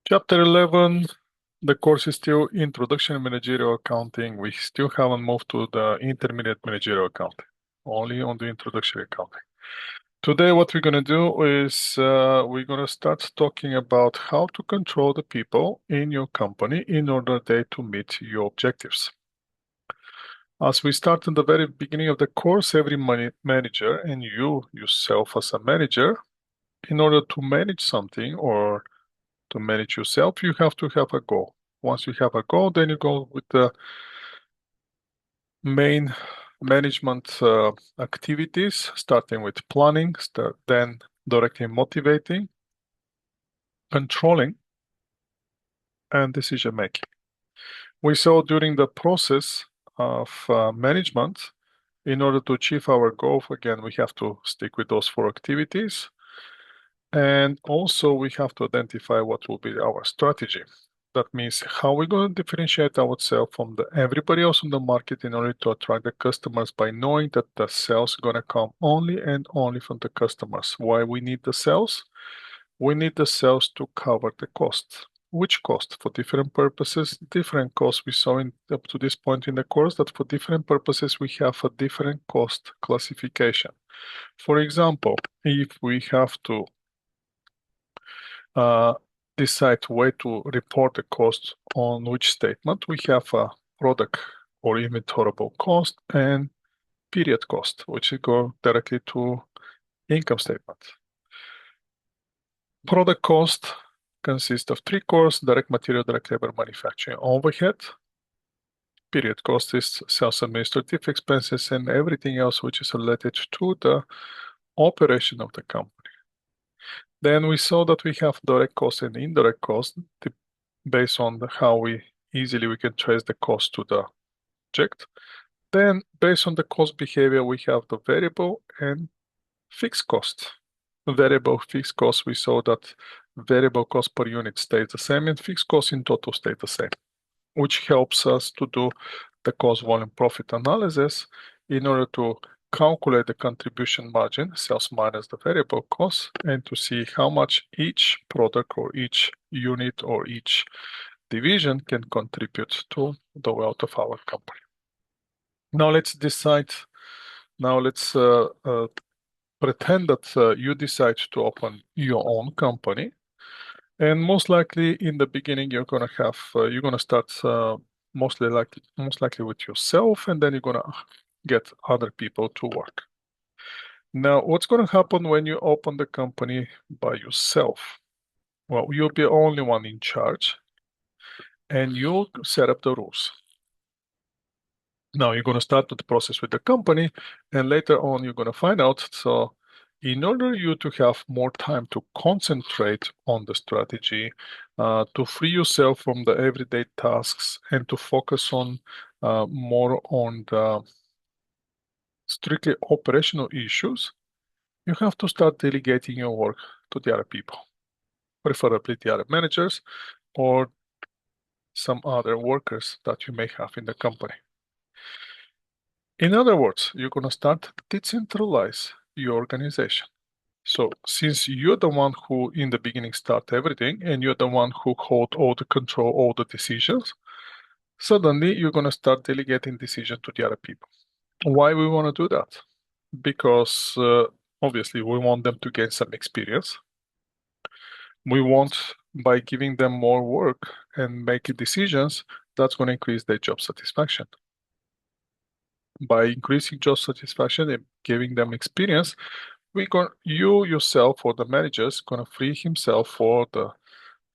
Chapter 11, the course is still Introduction to Managerial Accounting. We still haven't moved to the Intermediate Managerial Accounting, only on the Introductory Accounting. Today, what we're going to do is we're going to start talking about how to control the people in your company in order they to meet your objectives. As we start in the very beginning of the course, every manager and you yourself as a manager, in order to manage something or to manage yourself, you have to have a goal. Once you have a goal, then you go with the main management activities, starting with planning, then directly motivating, controlling, and decision making. We saw during the process of management, in order to achieve our goal, again, we have to stick with those 4 activities. And also we have to identify what will be our strategy. That means how we're going to differentiate ourselves from everybody else on the market in order to attract the customers by knowing that the sales are going to come only and only from the customers. Why we need the sales? We need the sales to cover the cost. Which cost? For different purposes, different costs. We saw up to this point in the course that for different purposes, we have a different cost classification. For example, if we have to decide where to report the cost on which statement, we have a product or inventoriable cost and period cost, which go directly to income statement. Product cost consists of 3 costs: direct material, direct labor, manufacturing overhead. Period cost is sales administrative expenses and everything else which is related to the operation of the company. Then we saw that we have direct cost and indirect cost based on how easily we can trace the cost to the object. Then based on the cost behavior, we have the variable and fixed cost. Variable fixed cost, we saw that variable cost per unit stays the same and fixed cost in total stays the same, which helps us to do the cost volume profit analysis in order to calculate the contribution margin, sales minus the variable cost, and to see how much each product or each unit or each division can contribute to the wealth of our company. Now let's decide, now let's pretend that you decide to open your own company. And most likely in the beginning, you're gonna start most likely with yourself, and then you're gonna get other people to work. Now, what's gonna happen when you open the company by yourself? Well, you'll be the only one in charge, and you'll set up the rules. Now you're gonna start the process with the company, and later on you're gonna find out. So, in order you to have more time to concentrate on the strategy, to free yourself from the everyday tasks and to focus on more on the strictly operational issues, you have to start delegating your work to the other people, preferably the other managers or some other workers that you may have in the company. In other words, you're going to start decentralize your organization. So since you're the one who in the beginning start everything and you're the one who hold all the control, all the decisions, suddenly you're going to start delegating decisions to the other people. Why we want to do that? Because obviously we want them to gain some experience. We want, by giving them more work and making decisions, that's going to increase their job satisfaction. By increasing job satisfaction and giving them experience, you yourself or the manager is going to free himself for the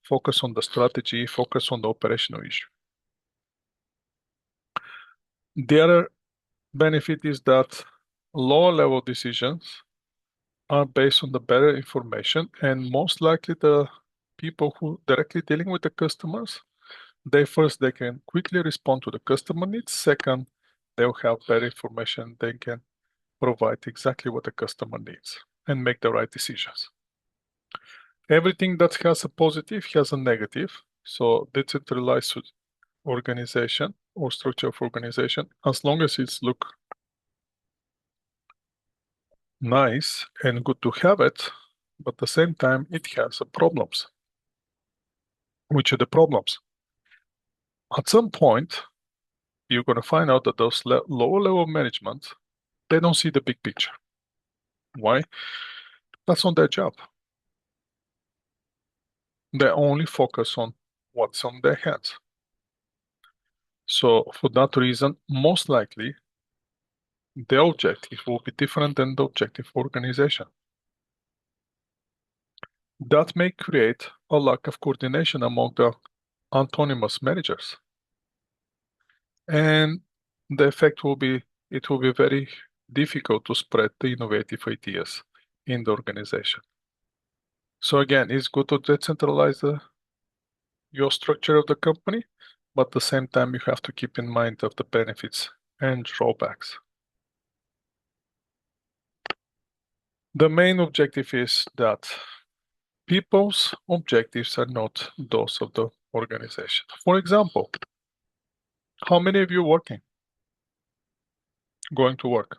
focus on the strategy, focus on the operational issue. The other benefit is that lower level decisions are based on the better information, and most likely the people who directly dealing with the customers, they can quickly respond to the customer needs. Second, they'll have better information. They can provide exactly what the customer needs and make the right decisions. Everything that has a positive has a negative. So decentralized organization or structure of organization, as long as it's look nice and good to have it, but at the same time, it has problems. which are the problems. At some point, you're going to find out that those lower level management, they don't see the big picture. Why? That's not their job. They only focus on what's on their hands. So for that reason, most likely, the objective will be different than the objective organization. That may create a lack of coordination among the autonomous managers. And the effect will be, it will be very difficult to spread the innovative ideas in the organization. So again, it's good to decentralize your structure of the company, but at the same time, you have to keep in mind of the benefits and drawbacks. The main objective is that people's objectives are not those of the organization. For example, how many of you working? Going to work?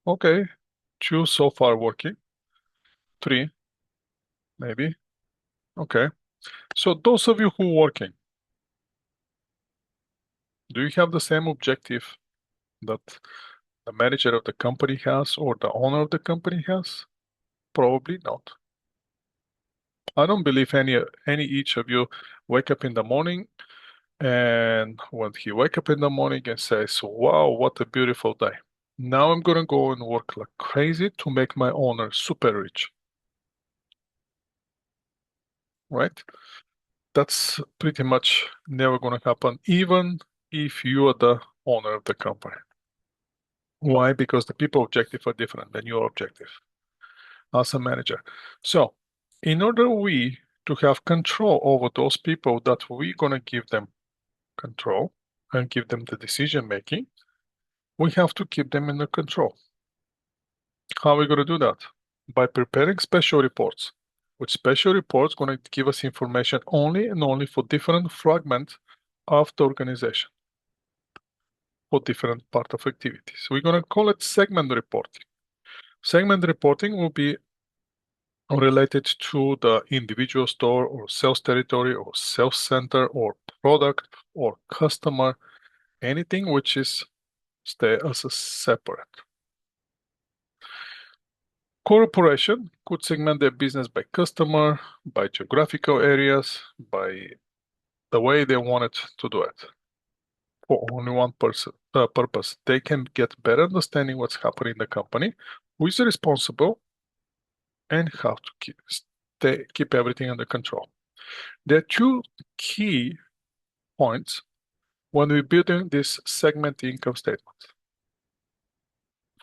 Okay, 2 so far working, 3 maybe. Okay, so those of you who working, do you have the same objective that the manager of the company has or the owner of the company has? Probably not. I don't believe any each of you wake up in the morning and when he wake up in the morning and says, "Wow, what a beautiful day. Now I'm gonna go and work like crazy to make my owner super rich." Right? That's pretty much never gonna happen, even if you are the owner of the company. Why? Because the people objective are different than your objective as a manager. So in order we to have control over those people that we're gonna give them control and give them the decision making, we have to keep them in the control. How are we gonna do that? By preparing special reports. Which special reports going to give us information only and only for different fragments of the organization, for different part of activities. We're going to call it segment reporting. Segment reporting will be related to the individual store or sales territory or sales center or product or customer, anything which is stay as a separate. Corporation could segment their business by customer, by geographical areas, by the way they wanted to do it. For only one purpose. They can get better understanding what's happening in the company, who is responsible, and how to keep everything under control. There are two key points when we're building this segment income statement.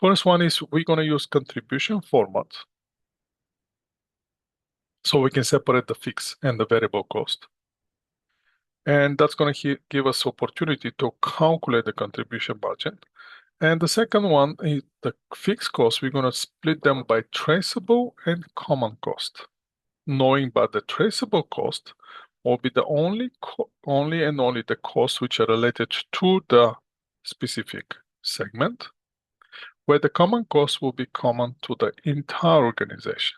First one is we're going to use contribution format so we can separate the fixed and the variable cost. And that's going to give us opportunity to calculate the contribution budget. And the second one is the fixed cost. We're going to split them by traceable and common cost. Knowing that the traceable cost will be the only and only the costs which are related to the specific segment, where the common cost will be common to the entire organization.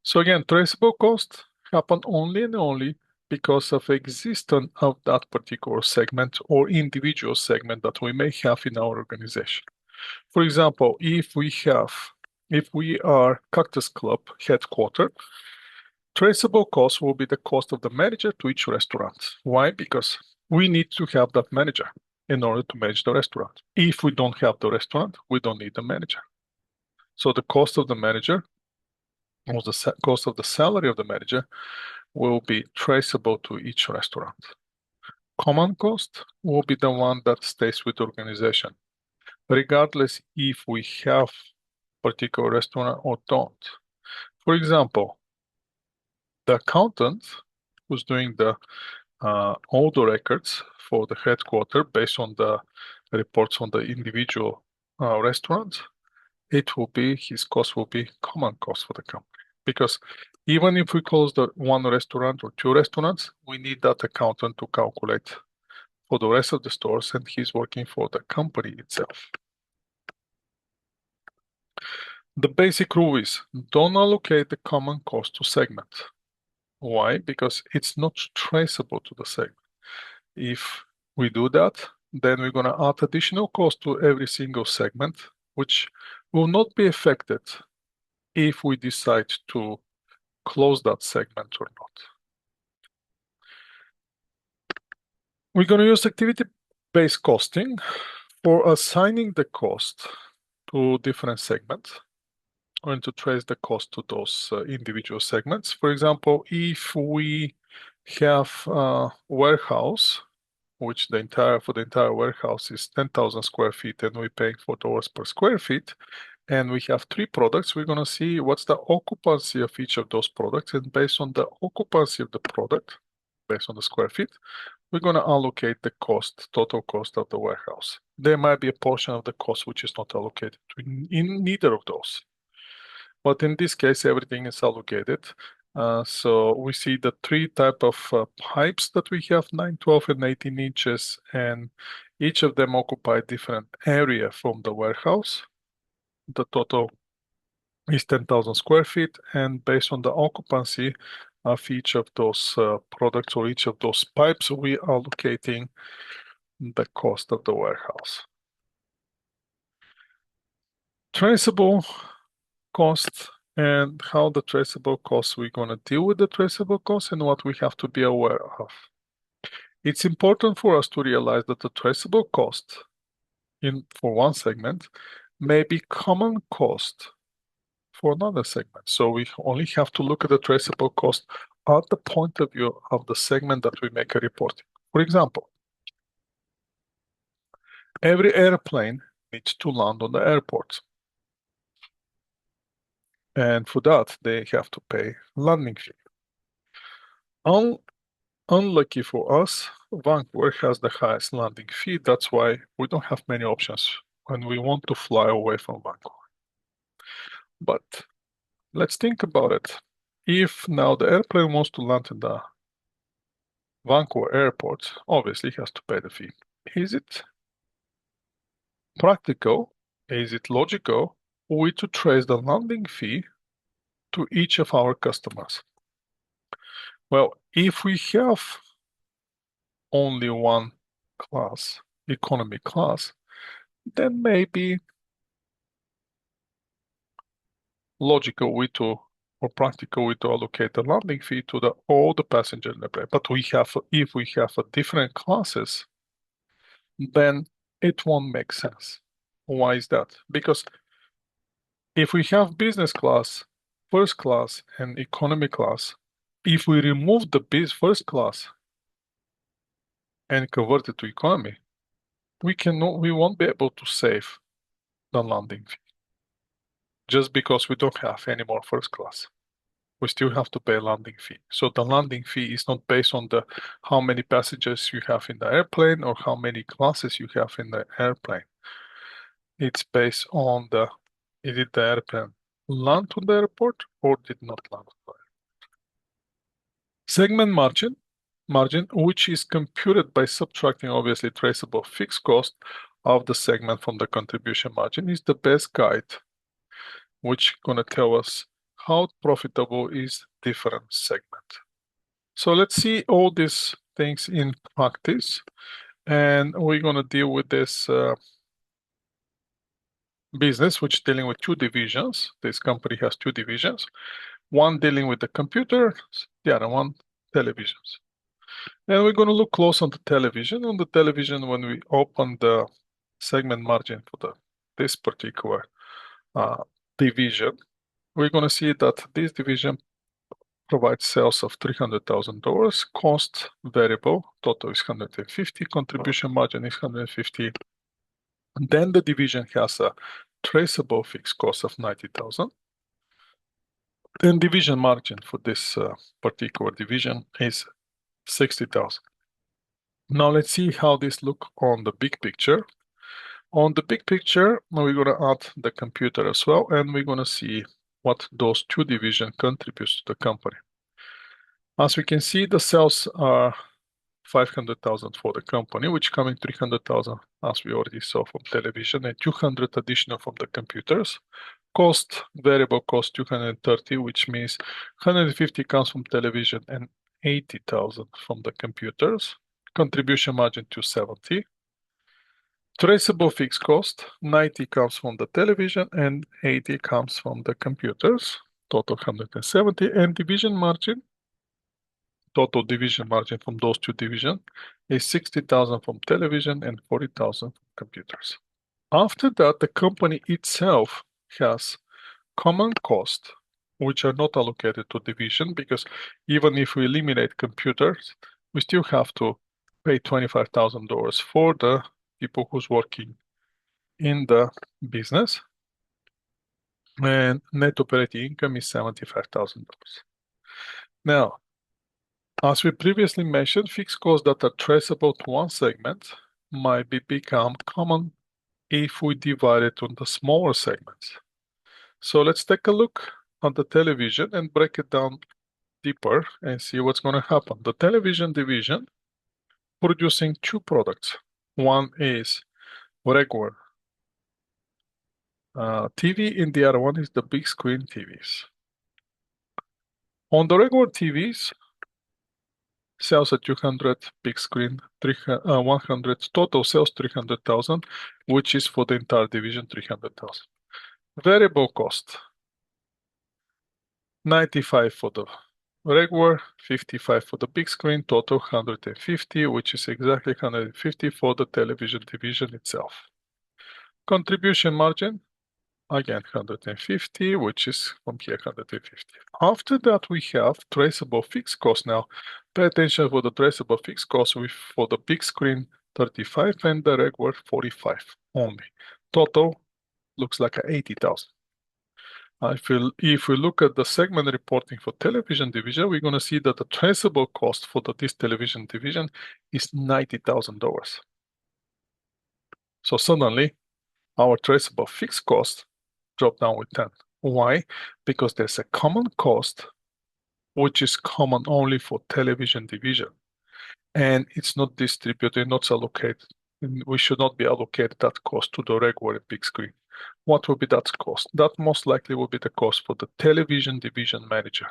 So again, traceable costs happen only and only because of existence of that particular segment or individual segment that we may have in our organization. For example, if we are Cactus Club headquarters, traceable cost will be the cost of the manager to each restaurant. Why? Because we need to have that manager in order to manage the restaurant. If we don't have the restaurant, we don't need the manager. So the cost of the manager or the cost of the salary of the manager will be traceable to each restaurant. Common cost will be the one that stays with the organization, regardless if we have particular restaurant or don't. For example, the accountant who's doing all the records for the headquarters based on the reports on the individual restaurants, his cost will be common cost for the company. Because even if we close the one restaurant or two restaurants, we need that accountant to calculate for the rest of the stores, and he's working for the company itself. The basic rule is don't allocate the common cost to segment. Why? Because it's not traceable to the segment. If we do that, then we're going to add additional cost to every single segment, which will not be affected if we decide to close that segment or not. We're going to use activity-based costing for assigning the cost to different segments. We're going to trace the cost to those individual segments. For example, if we have a warehouse, which for the entire warehouse is 10,000 square feet, and we're paying $4 per square feet, and we have 3 products, we're going to see what's the occupancy of each of those products, and based on the occupancy of the product, based on the square feet, we're going to allocate the total cost of the warehouse. There might be a portion of the cost which is not allocated in neither of those. But in this case, everything is allocated. So we see the 3 type of pipes that we have, 9, 12, and 18 inches, and each of them occupy different area from the warehouse. The total is 10,000 square feet, and based on the occupancy of each of those products or each of those pipes, we are allocating the cost of the warehouse. Traceable cost, and how the traceable costs, we're going to deal with the traceable costs and what we have to be aware of. It's important for us to realize that the traceable cost for one segment may be common cost for another segment. So we only have to look at the traceable cost at the point of view of the segment that we make a reporting. For example, every airplane needs to land on the airport. And for that, they have to pay landing fee. Unlucky for us, Vancouver has the highest landing fee. That's why we don't have many options when we want to fly away from Vancouver. But let's think about it. If now the airplane wants to land in the Vancouver airport, obviously he has to pay the fee. Is it practical? Is it logical? We to trace the landing fee to each of our customers? Well, if we have only one class, economy class, then maybe logical way to or practical way to allocate the landing fee to all the passengers in the plane. But if we have a different classes, then it won't make sense. Why is that? Because if we have business class, first class, and economy class, if we remove the first class and convert it to economy, we won't be able to save the landing fee just because we don't have any more first class. We still have to pay a landing fee. So the landing fee is not based on how many passengers you have in the airplane or how many classes you have in the airplane. It's based on did the airplane land on the airport or did not land on the airport. Segment margin, which is computed by subtracting obviously traceable fixed cost of the segment from the contribution margin, is the best guide, which gonna tell us how profitable is different segment. So let's see all these things in practice, and we're gonna deal with this business, which dealing with 2 divisions. This company has 2 divisions, one dealing with the computer, the other one televisions. And we're gonna look close on the television. On the television, when we open the segment margin for this particular division, we're going to see that this division provides sales of $300,000, cost variable, total is 150, contribution margin is 150. And then the division has a traceable fixed cost of 90,000. Then division margin for this particular division is 60,000. Now let's see how this look on the big picture. On the big picture, we're going to add the computer as well, and we're going to see what those 2 divisions contributes to the company. As we can see, the sales are 500,000 for the company, which coming 300,000 as we already saw from television, and 200 additional from the computers. Cost, variable cost 230, which means 150 comes from television and 80,000 from the computers. Contribution margin 270. Traceable fixed cost, 90 comes from the television and 80 comes from the computers, total 170. And division margin, total division margin from those two divisions is 60,000 from television and 40,000 from computers. After that, the company itself has common costs, which are not allocated to division, because even if we eliminate computers, we still have to pay $25,000 for the people who's working in the business, and net operating income is $75,000. Now, as we previously mentioned, fixed costs that are traceable to one segment might become common if we divide it into smaller segments. So let's take a look at the television and break it down deeper and see what's going to happen. The television division producing two products. One is regular TV, and the other one is the big screen TVs. On the regular TVs, sales at 200, big screen 100, total sales 300,000, which is for the entire division 300,000. Variable cost 95 for the regular, 55 for the big screen, total 150, which is exactly 150 for the television division itself. Contribution margin, again 150, which is from here 150. After that, we have traceable fixed cost. Now, pay attention for the traceable fixed cost for the big screen 35 and the regular 45 only. Total looks like 80,000. If we look at the segment reporting for television division, we're going to see that the traceable cost for this television division is $90,000. So suddenly, our traceable fixed cost dropped down with 10. Why? Because there's a common cost, which is common only for television division, and it's not distributed, not allocated. We should not be allocated that cost to the regular big screen. What will be that cost? That most likely will be the cost for the television division manager.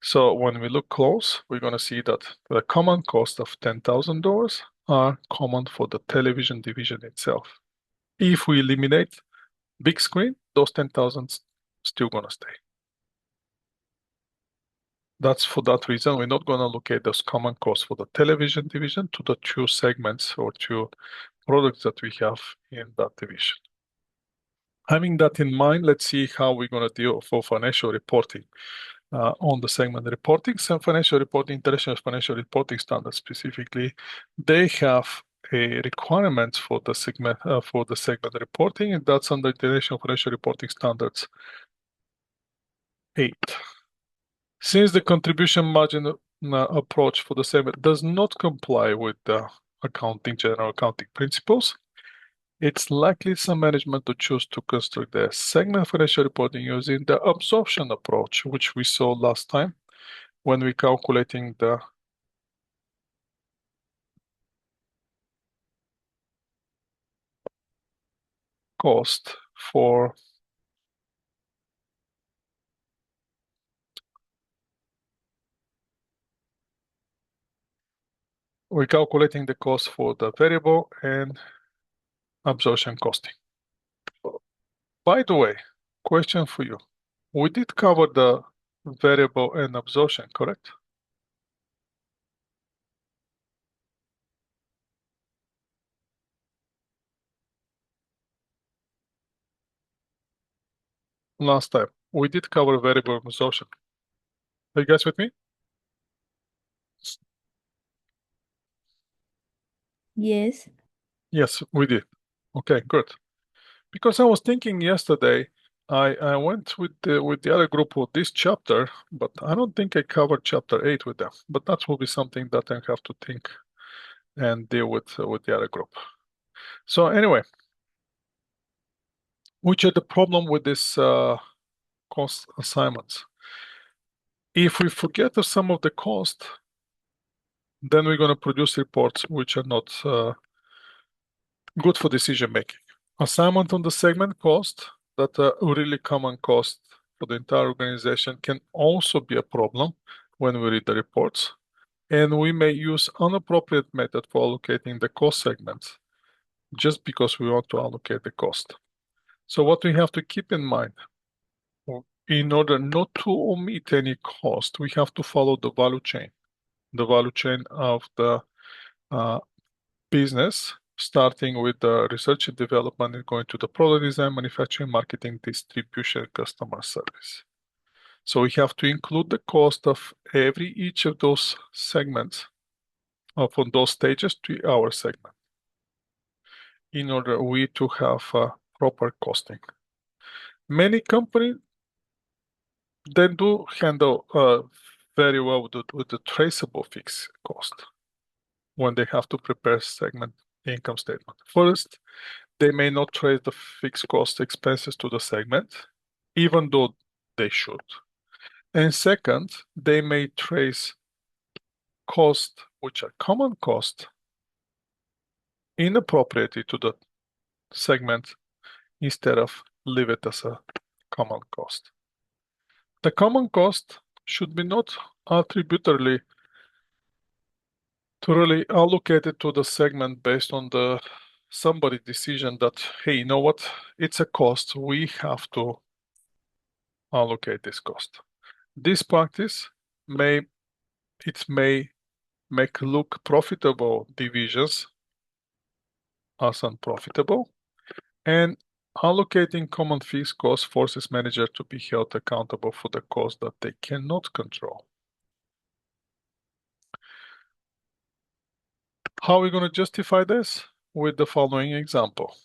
So when we look close, we're going to see that the common cost of $10,000 are common for the television division itself. If we eliminate big screen, those 10,000 still going to stay. That's for that reason, we're not going to allocate those common costs for the television division to the two segments or two products that we have in that division. Having that in mind, let's see how we're going to deal for financial reporting. On the segment reporting, some financial reporting, international financial reporting standards specifically, they have a requirement for the segment reporting, and that's under International Financial Reporting Standards 8. Since the contribution margin approach for the segment does not comply with the general accounting principles, it's likely some management to choose to construct their segment financial reporting using the absorption approach, which we saw last time when we calculating the cost for the variable and absorption costing. By the way, question for you. We did cover the variable and absorption, correct? Last time, we did cover variable and absorption. Are you guys with me? Yes. Yes, we did. Okay, good. Because I was thinking yesterday, I went with the other group with this chapter, but I don't think I covered chapter 8 with them. But that will be something that I have to think and deal with the other group. So anyway, which are the problem with this cost assignments? If we forget some of the cost, then we're going to produce reports which are not good for decision making. Assignment on the segment cost, that a really common cost for the entire organization, can also be a problem when we read the reports. And we may use inappropriate method for allocating the cost segments just because we want to allocate the cost. So what we have to keep in mind, in order not to omit any cost, we have to follow the value chain of the business, starting with the research and development and going to the product design, manufacturing, marketing, distribution, customer service. So we have to include the cost of each of those segments, from those stages to our segment, in order we to have proper costing. Many companies then do handle very well with the traceable fixed cost when they have to prepare segment income statement. First, they may not trace the fixed cost expenses to the segment, even though they should. And second, they may trace costs which are common cost inappropriately to the segment instead of leave it as a common cost. The common cost should be not attributorily thoroughly allocated to the segment based on the somebody decision that, hey, you know what, it's a cost, we have to allocate this cost. This practice may make look profitable divisions as unprofitable, and allocating common fixed costs forces manager to be held accountable for the costs that they cannot control. How are we going to justify this? With the following example.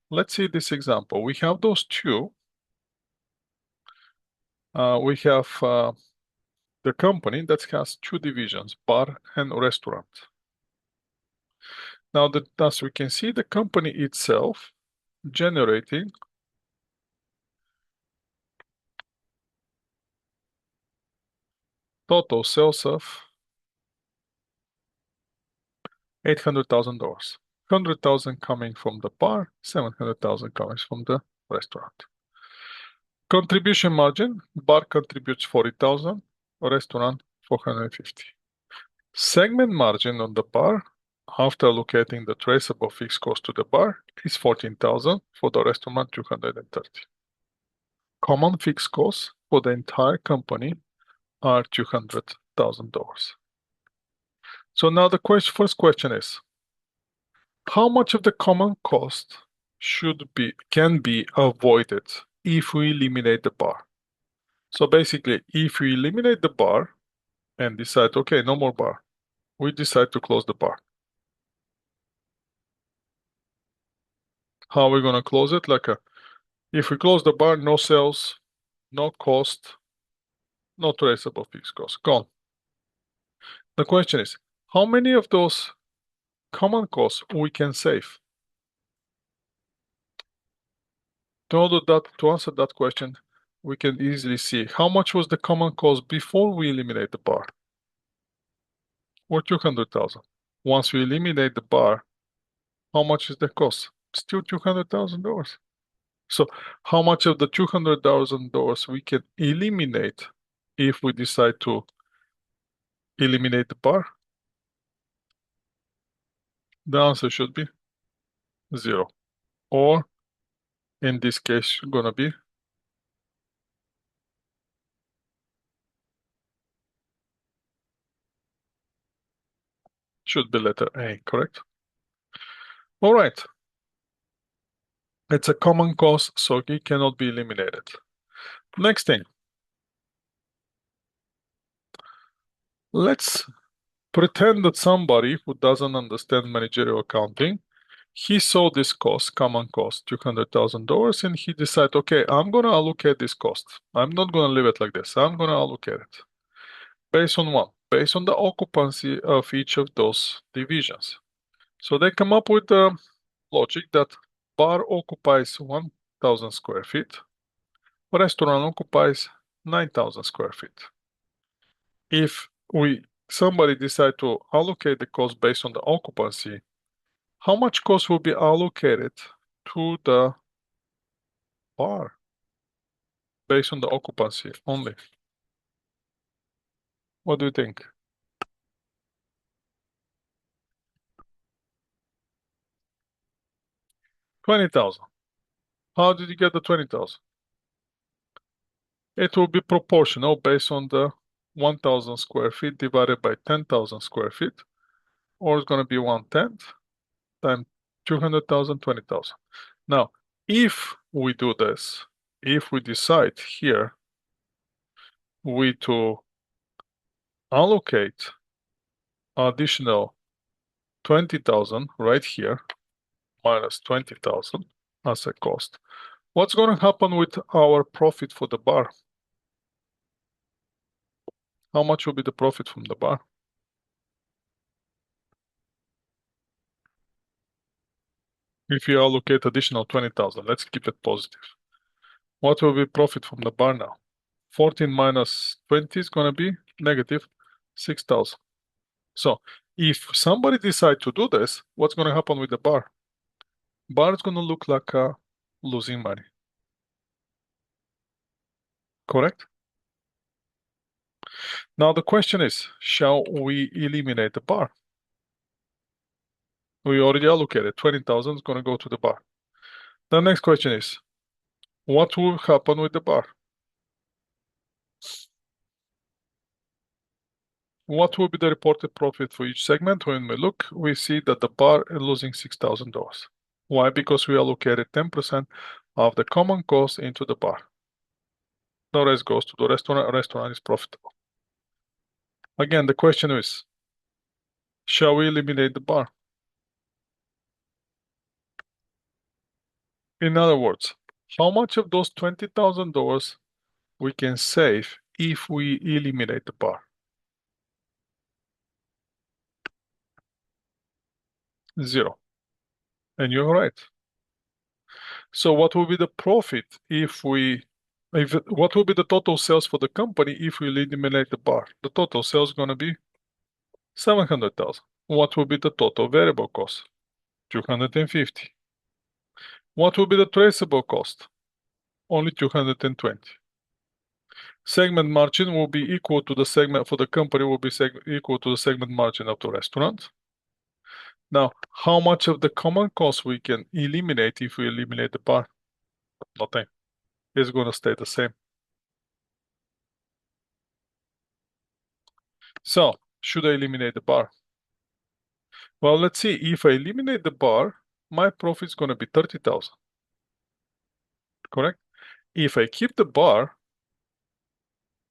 Let's see this example. We have those two. We have the company that has two divisions, bar and restaurant. Now, as we can see, the company itself generating total sales of $800,000. 100,000 coming from the bar, 700,000 coming from the restaurant. Contribution margin, bar contributes 40,000, restaurant 450. Segment margin on the bar, after allocating the traceable fixed cost to the bar, is 14,000, for the restaurant 230. Common fixed costs for the entire company are $200,000. So now the first question is, how much of the common cost can be avoided if we eliminate the bar? So basically, if we eliminate the bar and decide, okay, no more bar, we decide to close the bar. How are we going to close it? If we close the bar, no sales, no cost, no traceable fixed cost, gone. The question is, how many of those common costs we can save? To answer that question, we can easily see how much was the common cost before we eliminate the bar. Or 200,000. Once we eliminate the bar, how much is the cost? Still $200,000. So how much of the $200,000 we can eliminate if we decide to eliminate the bar? The answer should be 0. Or in this case, gonna be should be letter A, correct? All right. It's a common cost, so it cannot be eliminated. Next thing. Let's pretend that somebody who doesn't understand managerial accounting, he saw this cost, common cost, $200,000, and he decided, okay, I'm going to allocate this cost. I'm not going to leave it like this. I'm going to allocate it. Based on what? Based on the occupancy of each of those divisions. So they come up with the logic that bar occupies 1,000 square feet, restaurant occupies 9,000 square feet. If we somebody decide to allocate the cost based on the occupancy, how much cost will be allocated to the bar based on the occupancy only? What do you think? 20,000. How did you get the 20,000? It will be proportional based on the 1,000 square feet divided by 10,000 square feet, or it's going to be 1/10 times 200,000, 20,000. Now, if we do this, if we decide here we to allocate additional 20,000 right here, minus 20,000 as a cost, what's going to happen with our profit for the bar? How much will be the profit from the bar? If you allocate additional 20,000, let's keep it positive. What will be profit from the bar now? 14 minus 20 is going to be negative 6,000. So if somebody decide to do this, what's going to happen with the bar? Bar is going to look like losing money. Correct? Now the question is, shall we eliminate the bar? We already allocated 20,000 is going to go to the bar. The next question is, what will happen with the bar? What will be the reported profit for each segment? When we look, we see that the bar is losing $6,000. Why? Because we allocated 10% of the common cost into the bar. The rest goes to the restaurant. Restaurant is profitable. Again, the question is, shall we eliminate the bar? In other words, how much of those $20,000 we can save if we eliminate the bar? Zero. And you're right. So what will be the profit what will be the total sales for the company if we eliminate the bar? The total sales is going to be 700,000. What will be the total variable cost? 250. What will be the traceable cost? Only 220. Segment margin will be equal to the segment for the company will be equal to the segment margin of the restaurant. Now, how much of the common cost we can eliminate if we eliminate the bar? Nothing. It's going to stay the same. So, should I eliminate the bar? Well, let's see. If I eliminate the bar, my profit is going to be 30,000. Correct? If I keep the bar,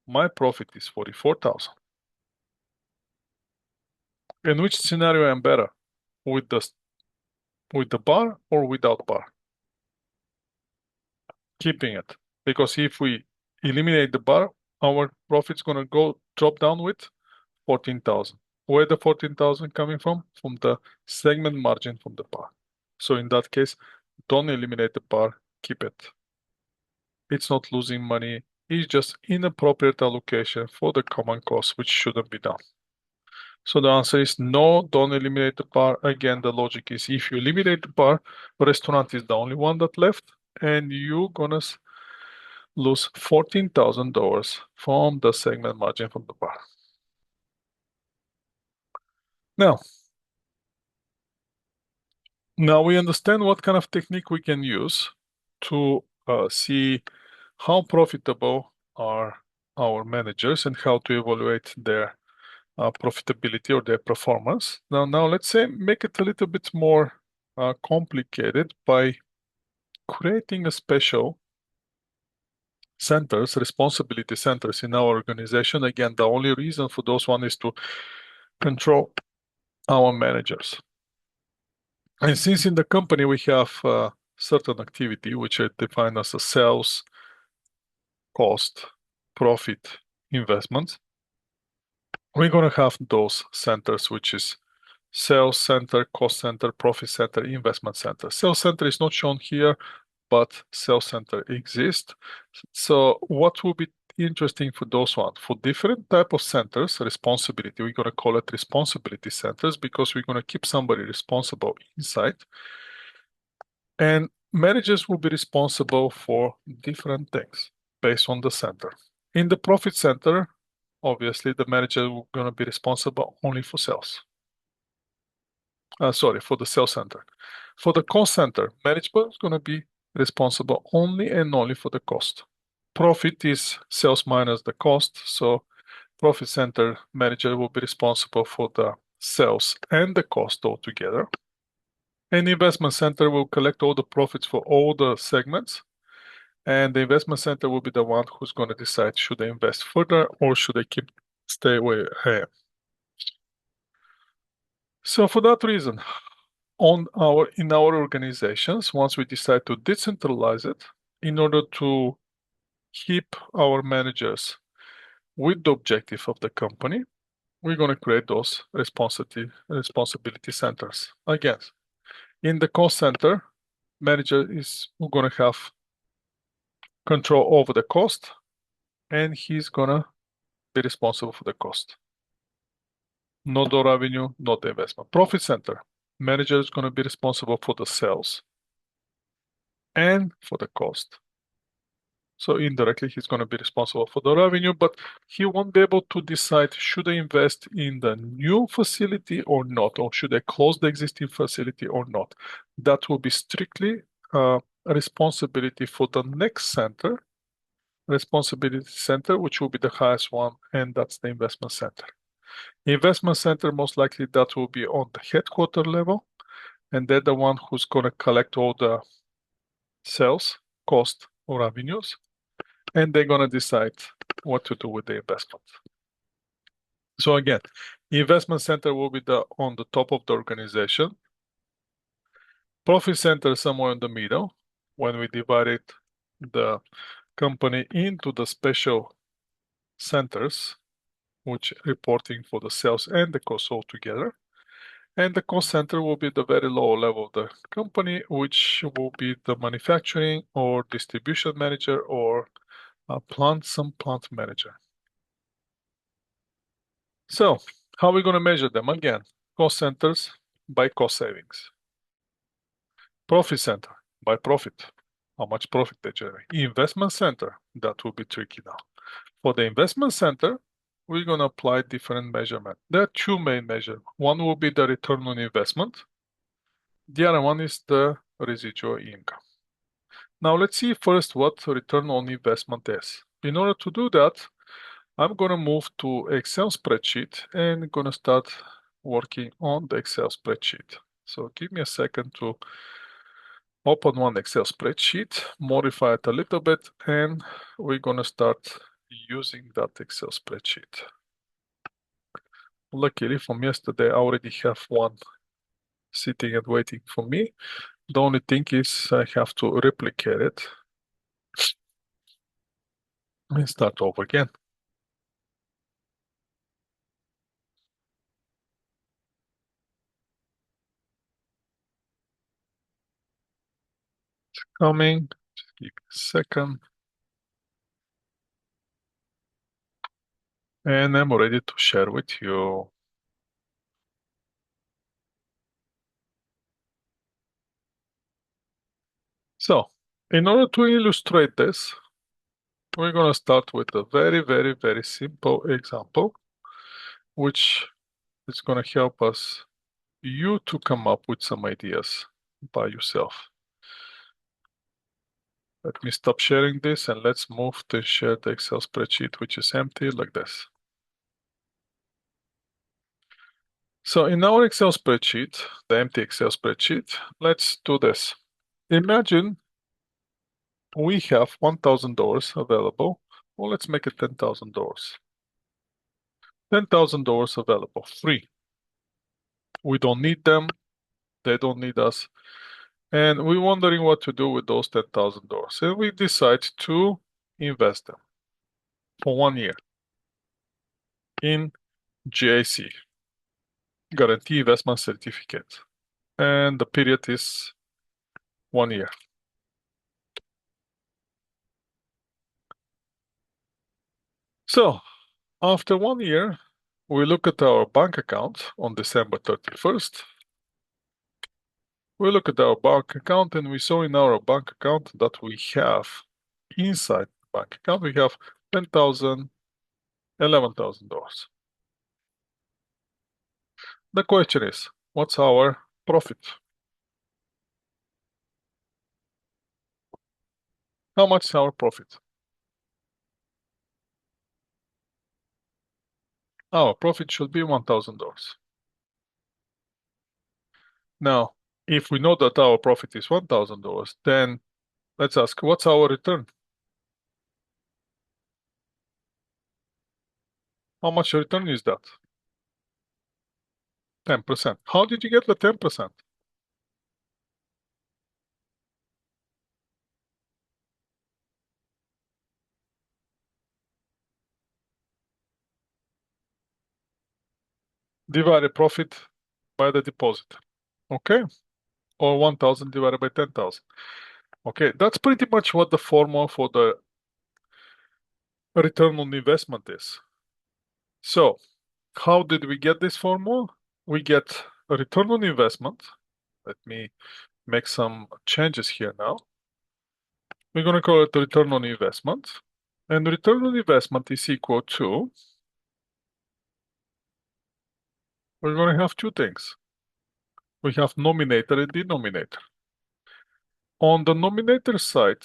my profit is 44,000. In which scenario I'm better? With the bar or without bar? Keeping it. Because if we eliminate the bar, our profit's going to drop down with 14,000. Where the 14,000 coming from? From the segment margin from the bar. So in that case, don't eliminate the bar, keep it. It's not losing money. It's just inappropriate allocation for the common cost, which shouldn't be done. So the answer is no, don't eliminate the bar. Again, the logic is if you eliminate the bar, restaurant is the only one that left, and you're gonna lose $14,000 from the segment margin from the bar. Now we understand what kind of technique we can use to see how profitable are our managers and how to evaluate their profitability or their performance. Now let's say make it a little bit more complicated by creating a special centers, responsibility centers in our organization. Again, the only reason for those one is to control our managers. And since in the company we have certain activity which I define as a sales, cost, profit, investments, we're going to have those centers, which is sales center, cost center, profit center, investment center. Sales center is not shown here, but sales center exists. So what will be interesting for those ones. For different type of centers, responsibility, we're going to call it responsibility centers because we're going to keep somebody responsible inside. And managers will be responsible for different things based on the center. In the profit center, obviously, the manager will going to be responsible only for sales. For the sales center. For the cost center, management is going to be responsible only and only for the cost. Profit is sales minus the cost, so profit center manager will be responsible for the sales and the cost altogether. And the investment center will collect all the profits for all the segments, and the investment center will be the one who's going to decide should they invest further or should they stay away. So for that reason, in our organizations, once we decide to decentralize it, in order to keep our managers with the objective of the company, we're going to create those responsibility centers. Again, in the cost center, manager is going to have control over the cost, and he's going to be responsible for the cost. Not the revenue, not the investment. Profit center, manager is going to be responsible for the sales and for the cost. So indirectly, he's going to be responsible for the revenue, but he won't be able to decide should I invest in the new facility or not, or should I close the existing facility or not. That will be strictly a responsibility for the next center, responsibility center, which will be the highest one, and that's the investment center. Investment center, most likely that will be on the headquarter level, and they're the one who's going to collect all the sales, cost, or revenues, and they're going to decide what to do with the investment. So again, investment center will be on the top of the organization. Profit center somewhere in the middle when we divided the company into the special centers, which reporting for the sales and the cost altogether. And the cost center will be the very low level of the company, which will be the manufacturing or distribution manager or some plant manager. So how are we going to measure them? Again, cost centers by cost savings. Profit center by profit, how much profit they generate. Investment center, that will be tricky now. For the investment center, we're going to apply different measurement. There are two main measures. One will be the return on investment. The other one is the residual income. Now let's see first what return on investment is. In order to do that, I'm going to move to Excel spreadsheet and going to start working on the Excel spreadsheet. So give me a second to open one Excel spreadsheet, modify it a little bit, and we're going to start using that Excel spreadsheet. Luckily from yesterday, I already have one sitting and waiting for me. The only thing is I have to replicate it and start over again. Coming, just give me a second. And I'm ready to share with you. So, in order to illustrate this, we're going to start with a very, very, very simple example, which is going to help you to come up with some ideas by yourself. Let me stop sharing this and let's move to share the Excel spreadsheet, which is empty like this. So in our Excel spreadsheet, the empty Excel spreadsheet, let's do this. Imagine we have $1,000 available, or let's make it $10,000. $10,000 available, free. We don't need them, they don't need us. And we're wondering what to do with those $10,000. And we decide to invest them for 1 year in GIC, Guarantee Investment Certificate. And the period is 1 year. So after 1 year, we look at our bank account on December 31st. We look at our bank account and we saw in our bank account that we have inside the bank account, we have $10,000, $11,000. The question is, what's our profit? How much is our profit? Our profit should be $1,000. Now, if we know that our profit is $1,000, then let's ask, what's our return? How much return is that? 10%. How did you get the 10%? Divide the profit by the deposit. Okay? Or 1,000 divided by 10,000. Okay, that's pretty much what the formula for the return on investment is. So, how did we get this formula? We get a return on investment. Let me make some changes here now. We're going to call it return on investment. And return on investment is equal to, we're going to have two things. We have numerator and denominator. On the numerator side,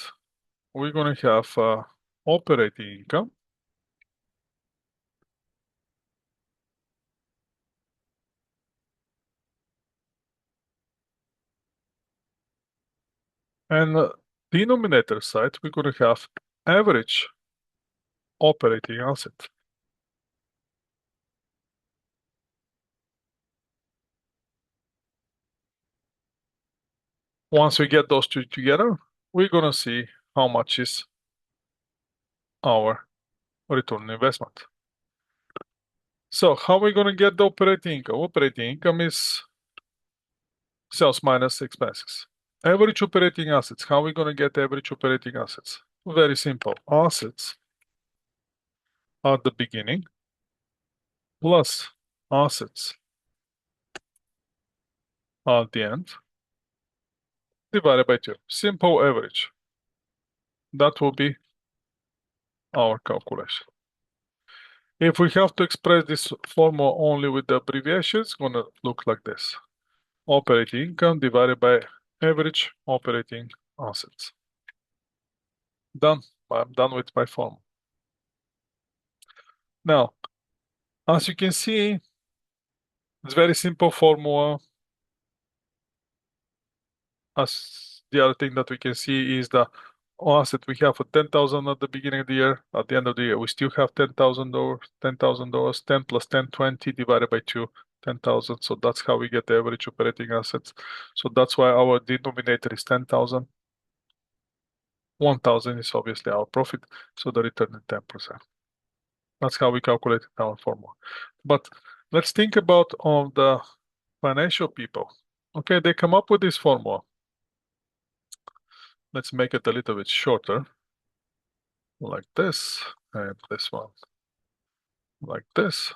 we're going to have operating income. And denominator side, we're going to have average operating asset. Once we get those two together, we're going to see how much is our return on investment. So how are we going to get the operating income? Operating income is sales minus expenses. Average operating assets. How are we going to get average operating assets? Very simple. Assets at the beginning plus assets at the end divided by 2. Simple average. That will be our calculation. If we have to express this formula only with the abbreviation, it's going to look like this. Operating income divided by average operating assets. Done. I'm done with my formula. Now, as you can see, it's very simple formula. As the other thing that we can see is the asset we have for 10,000 at the beginning of the year. At the end of the year, we still have $10,000, $10,000, 10 plus 10, 20 divided by 2, 10,000. So that's how we get the average operating assets. So that's why our denominator is 10,000. 1,000 is obviously our profit. So the return is 10%. That's how we calculate our formula. But let's think about all the financial people. Okay, they come up with this formula. Let's make it a little bit shorter, like this, and this one, like this.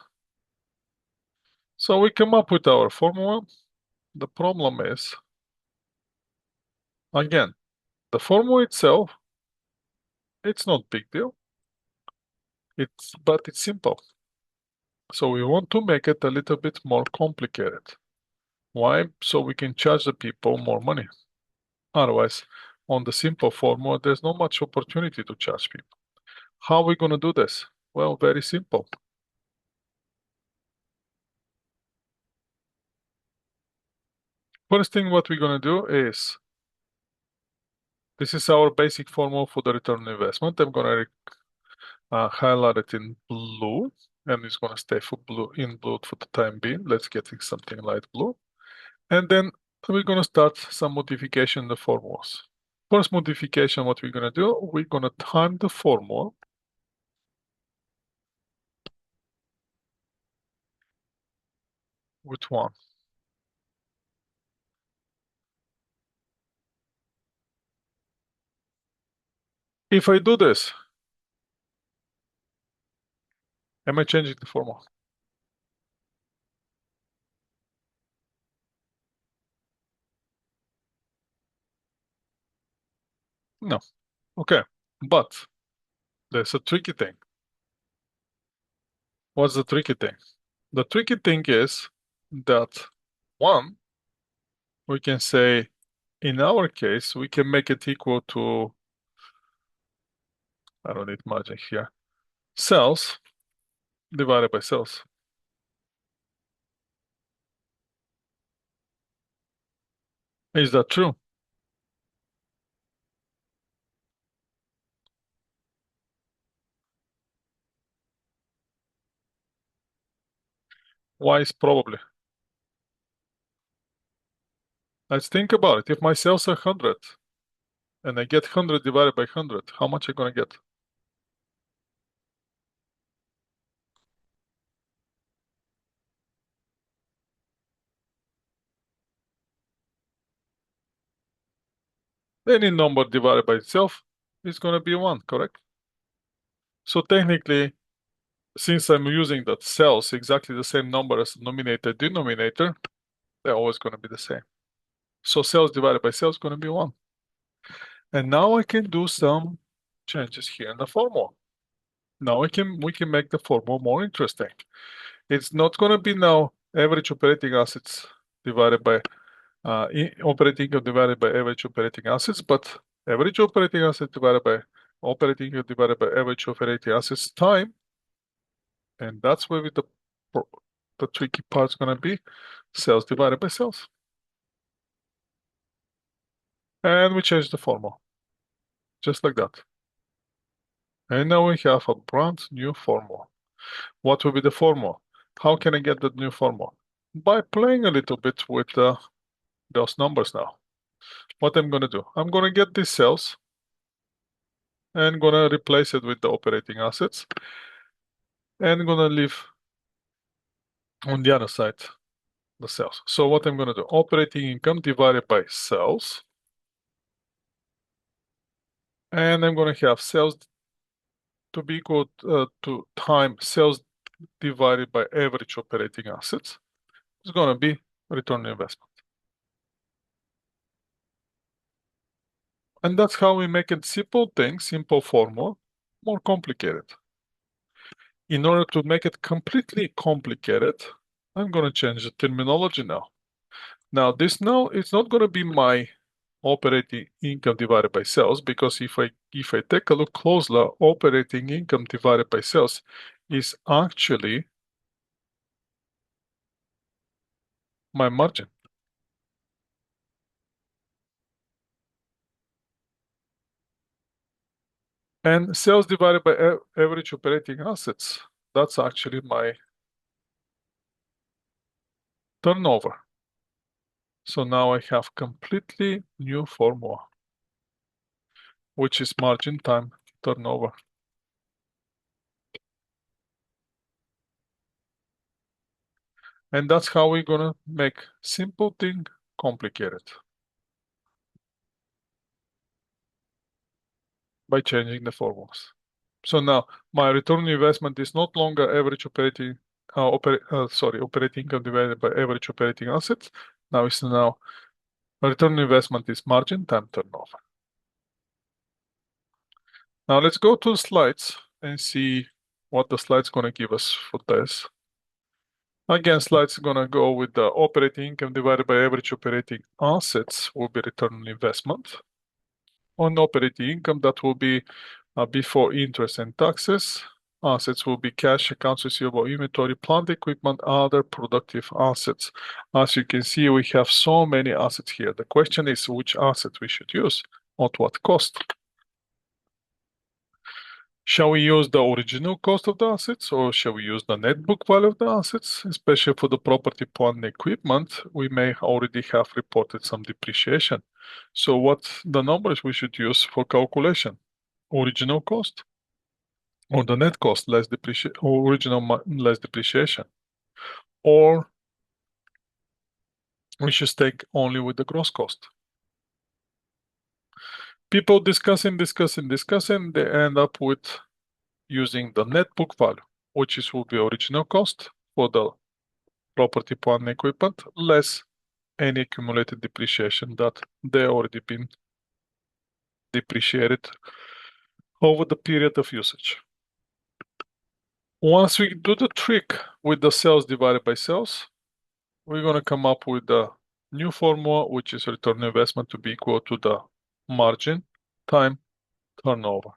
So we come up with our formula. The problem is, again, the formula itself, it's not big deal. But it's simple. So we want to make it a little bit more complicated. Why? So we can charge the people more money. Otherwise, on the simple formula, there's not much opportunity to charge people. How are we going to do this? Well, very simple. First thing what we're going to do is, this is our basic formula for the return on investment. I'm going to highlight it in blue, and it's going to stay for blue in blue for the time being. Let's get something light blue. And then we're going to start some modification in the formulas. First modification, what we're going to do, we're going to time the formula with 1. If I do this, Am I changing the formula? No. Okay. But there's a tricky thing. What's the tricky thing? The tricky thing is that one, we can say, in our case, we can make it equal to, I don't need margin here, sales divided by sales. Is that true? Why is probably? Let's think about it. If my sales are 100 and I get 100 divided by 100, how much am I going to get? Any number divided by itself is going to be 1, correct? So technically, since I'm using that cells exactly the same number as the numerator denominator, they're always going to be the same. So cells divided by cells is going to be 1. And now I can do some changes here in the formula. Now we can make the formula more interesting. It's not going to be now average operating assets divided by operating income divided by average operating assets, but average operating assets divided by operating income divided by average operating assets time, and that's where the tricky part is going to be sales divided by sales. And we change the formula, just like that. And now we have a brand new formula. What will be the formula? How can I get that new formula? By playing a little bit with those numbers now. What I'm going to do, I'm going to get these cells and going to replace it with the operating assets and going to leave on the other side the sales. So what I'm going to do, operating income divided by sales, and I'm going to have sales to be equal to time sales divided by average operating assets. It's going to be return on investment. And that's how we make it simple thing, simple formula, more complicated. In order to make it completely complicated, I'm going to change the terminology now. Now, this now it's not going to be my operating income divided by sales, because if I take a look closely, operating income divided by sales is actually my margin. And sales divided by average operating assets, that's actually my turnover. So now I have completely new formula, which is margin time turnover. And that's how we're gonna make simple thing complicated, by changing the formulas. So now my return on investment is not longer average operating operating income divided by average operating assets. Now it's return on investment is margin time turnover. Now let's go to the slides and see what the slide's gonna give us for this. Again, slides gonna go with the operating income divided by average operating assets will be return on investment. On operating income, that will be before interest and taxes. Assets will be cash, accounts receivable, inventory, plant equipment, other productive assets. As you can see, we have so many assets here. The question is which asset we should use, at what cost. Shall we use the original cost of the assets, or shall we use the net book value of the assets? Especially for the property, plant, and equipment, we may already have reported some depreciation. So what the numbers we should use for calculation? Original cost or the net cost less depreciation, original less depreciation? Or we should take only with the gross cost? People discussing, they end up with using the net book value. which is will be original cost for the property, plant, and equipment, less any accumulated depreciation that they already been depreciated over the period of usage. Once we do the trick with the sales divided by sales, we're going to come up with the new formula, which is return on investment to be equal to the margin time turnover.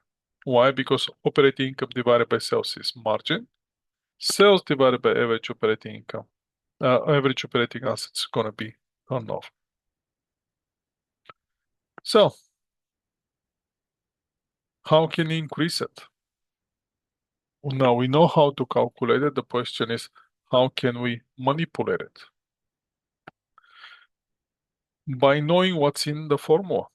Why? Because operating income divided by sales is margin. Sales divided by average operating income, average operating assets is going to be turnover. So, how can you increase it? Now we know how to calculate it. The question is, how can we manipulate it? By knowing what's in the formula.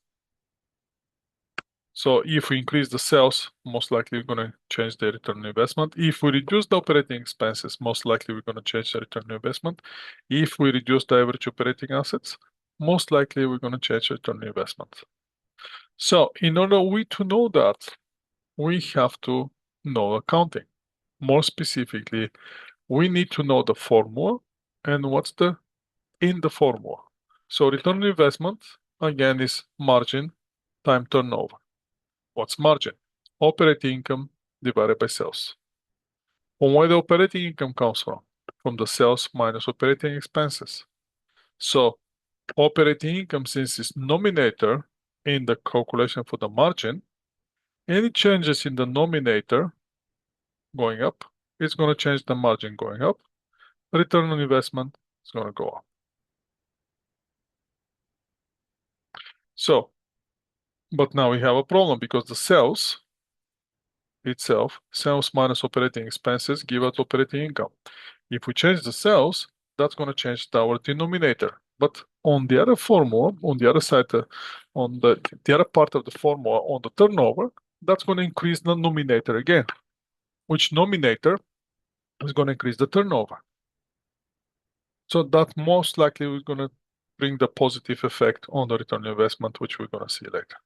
So if we increase the sales, most likely we're going to change the return on investment. If we reduce the operating expenses, most likely we're going to change the return on investment. If we reduce the average operating assets, most likely we're going to change the return on investment. So in order to know that, we have to know accounting. More specifically, we need to know the formula and what's in the formula. So return on investment, again, is margin time turnover. What's margin? Operating income divided by sales. And where the operating income comes from? From the sales minus operating expenses. So operating income, since it's nominator in the calculation for the margin, any changes in the nominator going up is going to change the margin going up. Return on investment is going to go up. So, but now we have a problem because the sales itself, sales minus operating expenses give us operating income. If we change the sales, that's going to change our denominator. But on the other formula, on the other side, on the other part of the formula, on the turnover, that's going to increase the nominator again, which nominator is going to increase the turnover. So that most likely is going to bring the positive effect on the return on investment, which we're going to see later.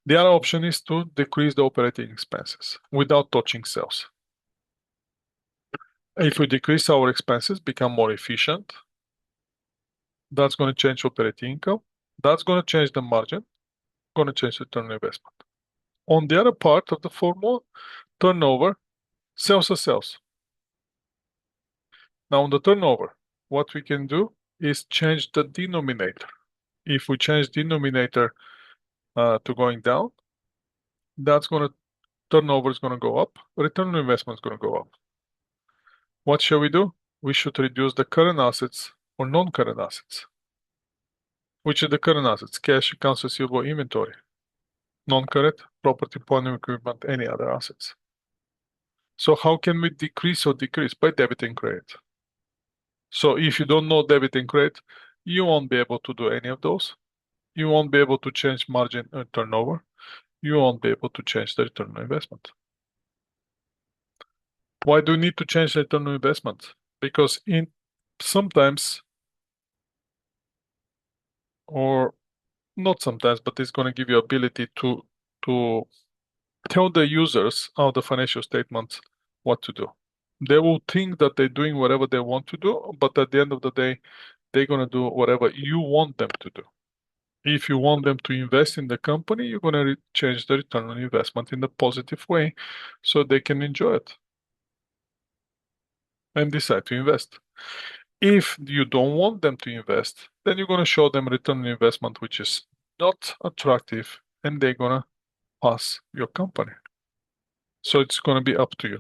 The other option is to decrease the operating expenses without touching sales. If we decrease our expenses, become more efficient, that's going to change operating income. That's going to change the margin, going to change return on investment. On the other part of the formula, turnover, sales are sales. Now on the turnover, what we can do is change the denominator. If we change denominator to going down, that's going to turnover is going to go up, return on investment is going to go up. What shall we do? We should reduce the current assets or non-current assets. Which are the current assets? Cash, accounts receivable, inventory. Non-current, property, plant, and equipment, any other assets. So how can we decrease or decrease? By debit and credit. So if you don't know debit and credit, you won't be able to do any of those. You won't be able to change margin and turnover. You won't be able to change the return on investment. Why do we need to change the return on investment? Because sometimes, or not sometimes, but it's going to give you ability to tell the users of the financial statements what to do. They will think that they're doing whatever they want to do, but at the end of the day, they're going to do whatever you want them to do. If you want them to invest in the company, you're going to change the return on investment in a positive way so they can enjoy it and decide to invest. If you don't want them to invest, then you're going to show them return on investment which is not attractive and they're going to pass your company. So it's going to be up to you.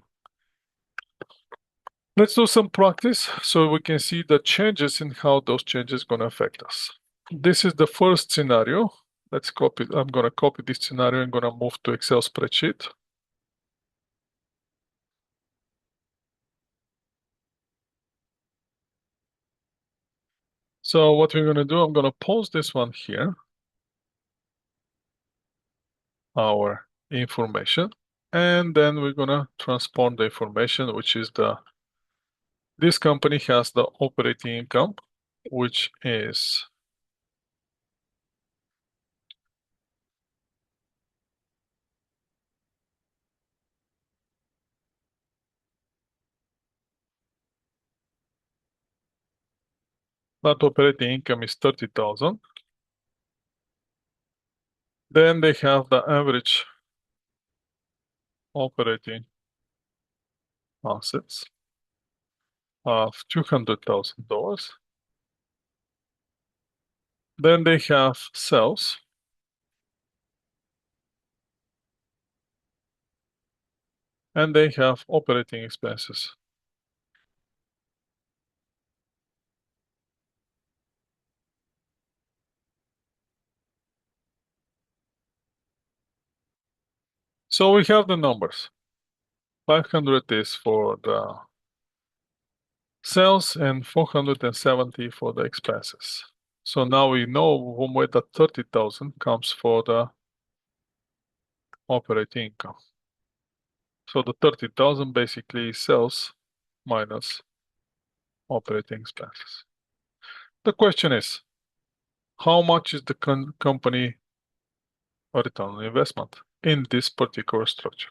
Let's do some practice so we can see the changes and how those changes are going to affect us. This is the first scenario. Let's copy. I'm going to copy this scenario and going to move to Excel spreadsheet. So what we're going to do, I'm going to pause this one here. Our information. And then we're going to transform the information, which is this company has the operating income, which is That operating income is 30,000. Then they have the average operating assets of $200,000. Then they have sales. And they have operating expenses. So we have the numbers. 500 is for the sales and 470 for the expenses. So now we know from where the 30,000 comes for the operating income. So the 30,000 basically is sales minus operating expenses. The question is, how much is the company return on investment in this particular structure?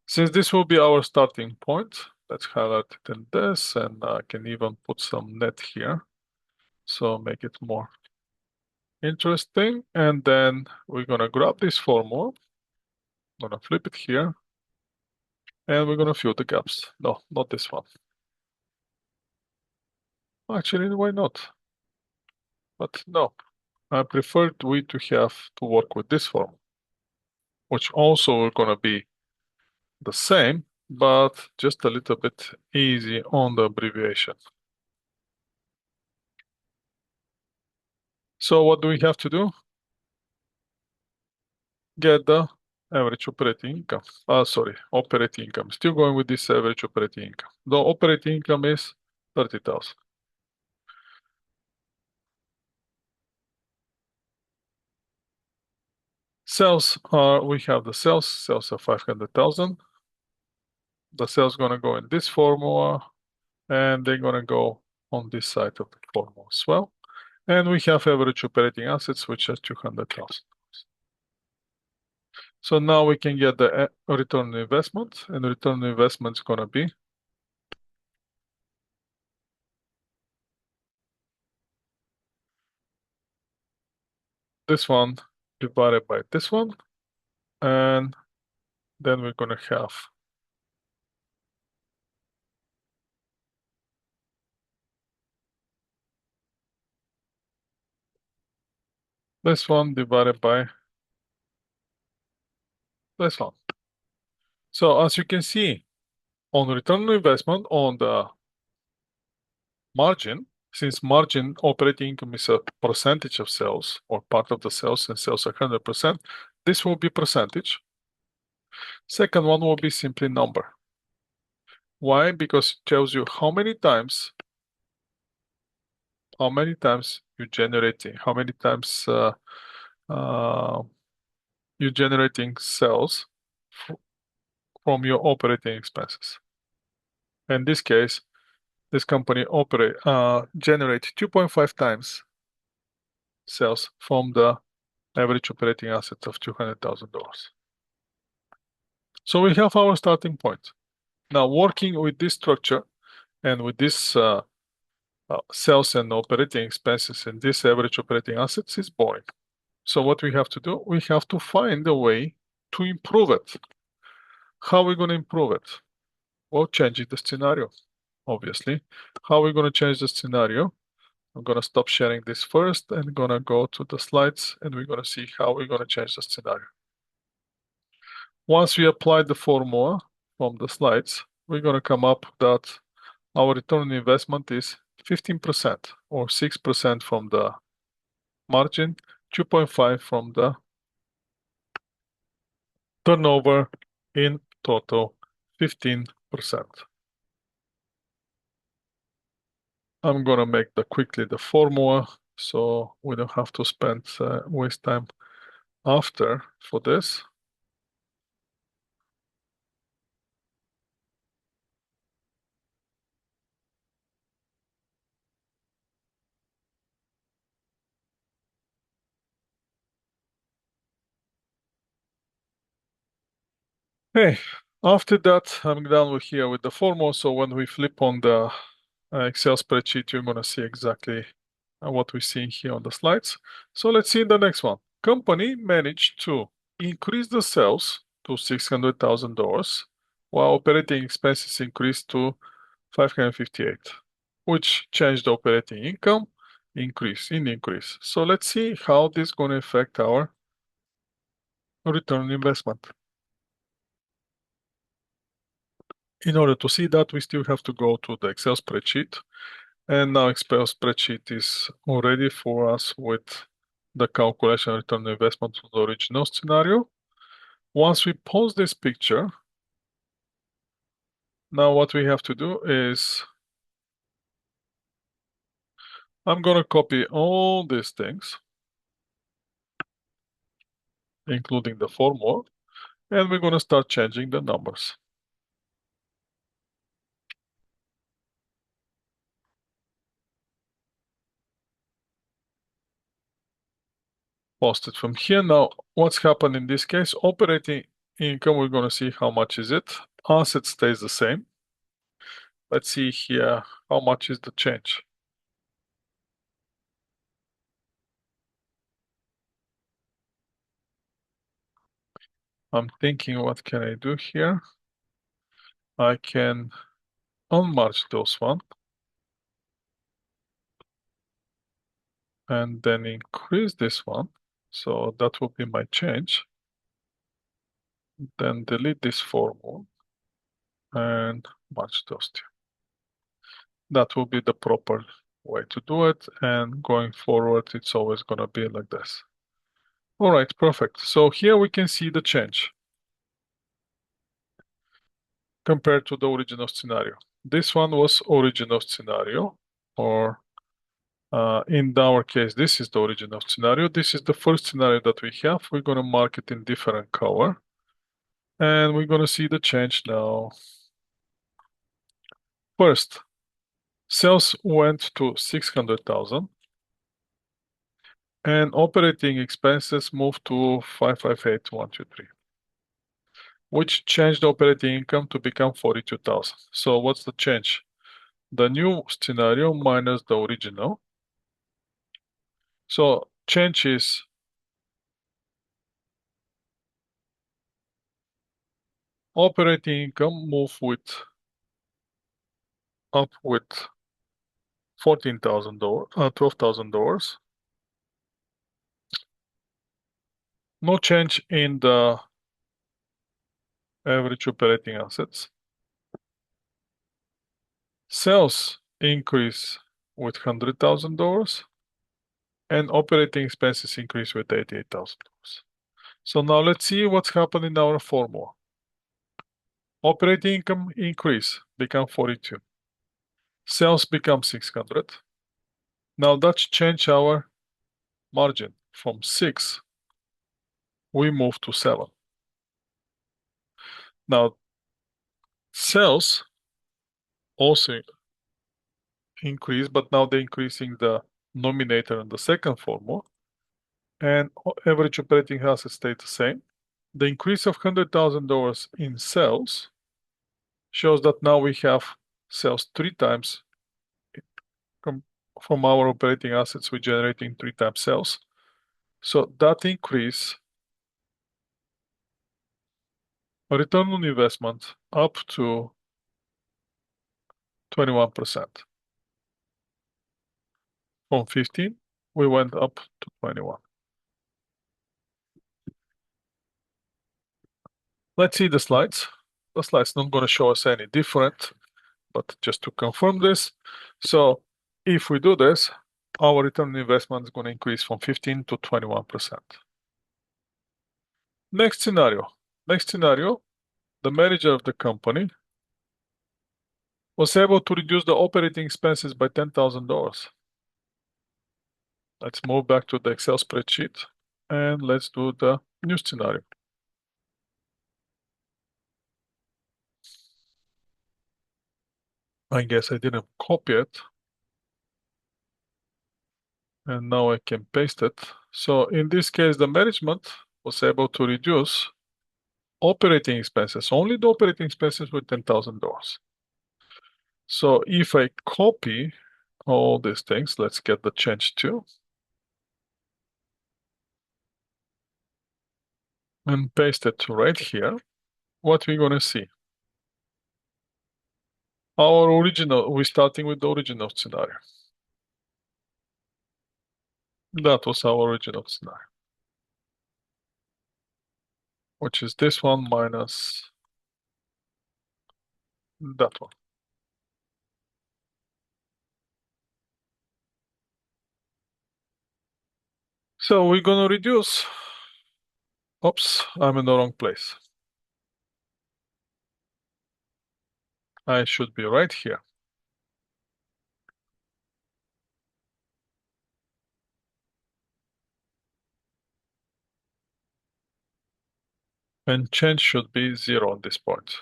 Since this will be our starting point, let's highlight it in this, and I can even put some net here. So make it more interesting. And then we're gonna grab this formula, gonna flip it here, and we're gonna fill the gaps. No, not this one. Actually, why not? But no, I prefer we to have to work with this form, which also gonna be the same, but just a little bit easy on the abbreviation. So what do we have to do? Get the average operating income. Sorry, operating income. Still going with this average operating income. The operating income is 30,000. Sales are, we have the sales are 500,000. The sales gonna go in this formula, and they're gonna go on this side of the formula as well. And we have average operating assets, which are 200,000. So now we can get the return on investment, and return on investment is gonna be this one divided by this one, and then we're gonna have this one divided by this one. So as you can see, on return on investment on the margin, since margin operating income is a percentage of sales or part of the sales and sales are 100%, this will be percentage. Second one will be simply number. Why? Because it tells you how many times you're generating, how many times uh, you're generating sales from your operating expenses. In this case, this company generate 2.5 times sales from the average operating assets of $200,000. So we have our starting point. Now working with this structure and with this sales and operating expenses and this average operating assets is boring. So what we have to do, we have to find a way to improve it. How are we going to improve it? Well, changing the scenario, obviously. How are we going to change the scenario? I'm going to stop sharing this first and going to go to the slides, and we're going to see how we're going to change the scenario. Once we apply the formula from the slides, we're going to come up that our return on investment is 15% or 6% from the margin, 2.5 from the turnover, in total 15%. I'm gonna make quickly the formula so we don't have to spend waste time after for this. Hey, after that, I'm done with here with the formula. So when we flip on the Excel spreadsheet, you're going to see exactly what we're seeing here on the slides. So let's see the next one. Company managed to increase the sales to $600,000 while operating expenses increased to 558, which changed the operating income increase. So let's see how this is going to affect our return on investment. In order to see that, we still have to go to the Excel spreadsheet. And now Excel spreadsheet is ready for us with the calculation return on investment from the original scenario. Once we pause this picture, now what we have to do is I'm going to copy all these things, including the formula, and we're going to start changing the numbers. Post it from here. Now, what's happened in this case? Operating income, we're going to see how much is it. Asset stays the same. Let's see here how much is the change. I'm thinking, what can I do here? I can unmerge those one and then increase this one. So that will be my change. Then delete this formula and merge those two. That will be the proper way to do it. And going forward, it's always going to be like this. All right, perfect. So here we can see the change compared to the original scenario. This one was original scenario, or in our case, this is the original scenario. This is the first scenario that we have. We're going to mark it in different color. And we're going to see the change now. First, sales went to 600,000 and operating expenses moved to 558,123, which changed the operating income to become 42,000. So what's the change? The new scenario minus the original. So change is operating income move with up with $14,000, $12,000. No change in the average operating assets. Sales increase with $100,000 and operating expenses increase with $88,000. So now let's see what's happened in our formula. Operating income increase become 42. Sales become 600. Now that's change our margin from 6, we move to 7. Now sales also increase, but now they're increasing the nominator in the second formula, and average operating assets stay the same. The increase of $100,000 in sales shows that now we have sales 3 times from our operating assets, we're generating 3 times sales. So that increase return on investment up to 21%. From 15, we went up to 21. Let's see the slides. The slide's not going to show us any different, but just to confirm this. So if we do this, our return on investment is going to increase from 15 to 21%. Next scenario. The manager of the company was able to reduce the operating expenses by $10,000. Let's move back to the Excel spreadsheet and let's do the new scenario. I guess I didn't copy it. And now I can paste it. So in this case, the management was able to reduce operating expenses, only the operating expenses with $10,000. So if I copy all these things, let's get the change too, and paste it right here, what we're gonna see? We're starting with the original scenario. That was our original scenario, which is this one minus that one. So we're gonna reduce. Oops, I'm in the wrong place. I should be right here. And change should be 0 at this point.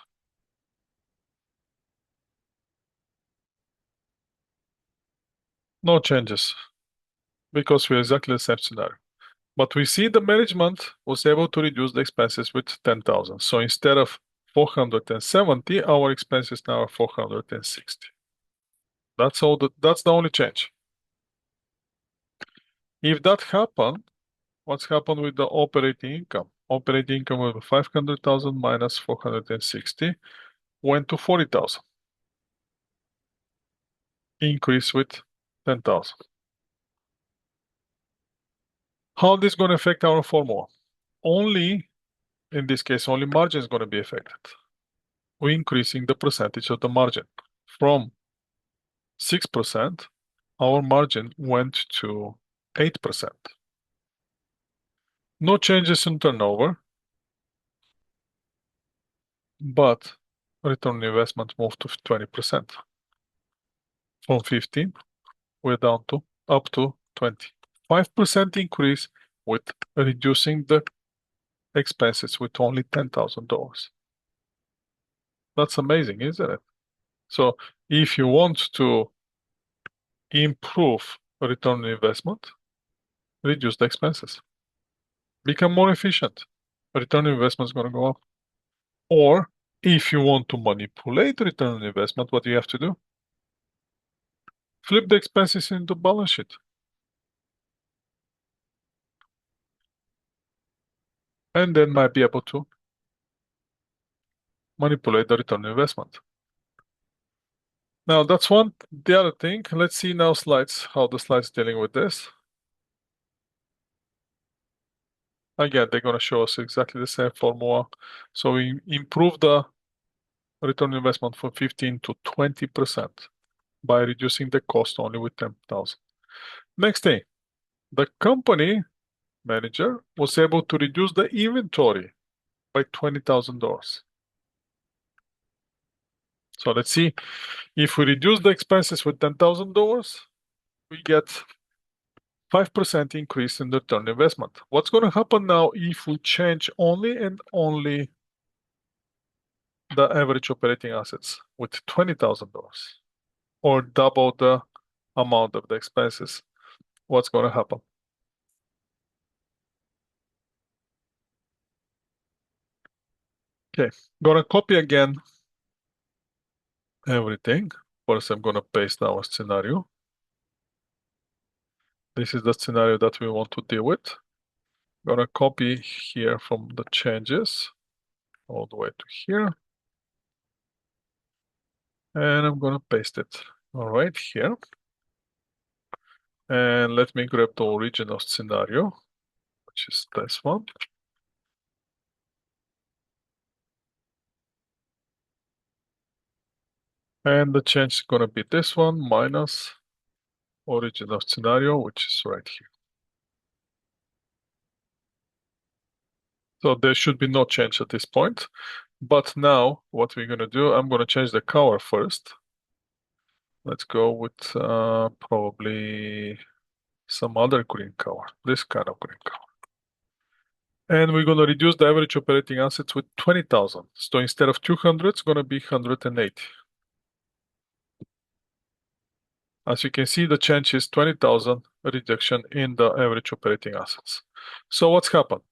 No changes, because we're exactly the same scenario. But we see the management was able to reduce the expenses with 10,000. So instead of 470, our expenses now are 460. That's the only change. If that happened, what's happened with the operating income? Operating income of 500,000 minus 460 went to 40,000. Increase with 10,000. How this going to affect our formula? Only, in this case, only margin is going to be affected. We're increasing the percentage of the margin from 6%, our margin went to 8%. No changes in turnover, but return on investment moved to 20%. From 15, we're down to up to 20. 5% increase with reducing the expenses with only $10,000. That's amazing, isn't it? So if you want to improve return on investment, reduce the expenses. Become more efficient. Return on investment is going to go up. Or if you want to manipulate return on investment, what do you have to do? Flip the expenses into balance sheet. And then might be able to manipulate the return on investment. Now that's one. The other thing, let's see now slides, how the slides dealing with this. Again, they're going to show us exactly the same formula. So we improve the return on investment from 15 to 20% by reducing the cost only with 10,000. Next thing, the company manager was able to reduce the inventory by $20,000. So let's see, if we reduce the expenses with $10,000, we get 5% increase in the return on investment. What's going to happen now if we change only and only the average operating assets with $20,000 or double the amount of the expenses? What's going to happen? Okay, gonna copy again everything. First, I'm gonna paste our scenario. This is the scenario that we want to deal with. Gonna copy here from the changes all the way to here. And I'm gonna paste it right here. And let me grab the original scenario, which is this one. And the change is gonna be this one minus original scenario, which is right here. So there should be no change at this point. But now what we're gonna do, I'm gonna change the color first. Let's go with probably some other green color, this kind of green color. And we're going to reduce the average operating assets with 20,000. So instead of 200, it's going to be 180. As you can see, the change is 20,000 reduction in the average operating assets. So what's happened?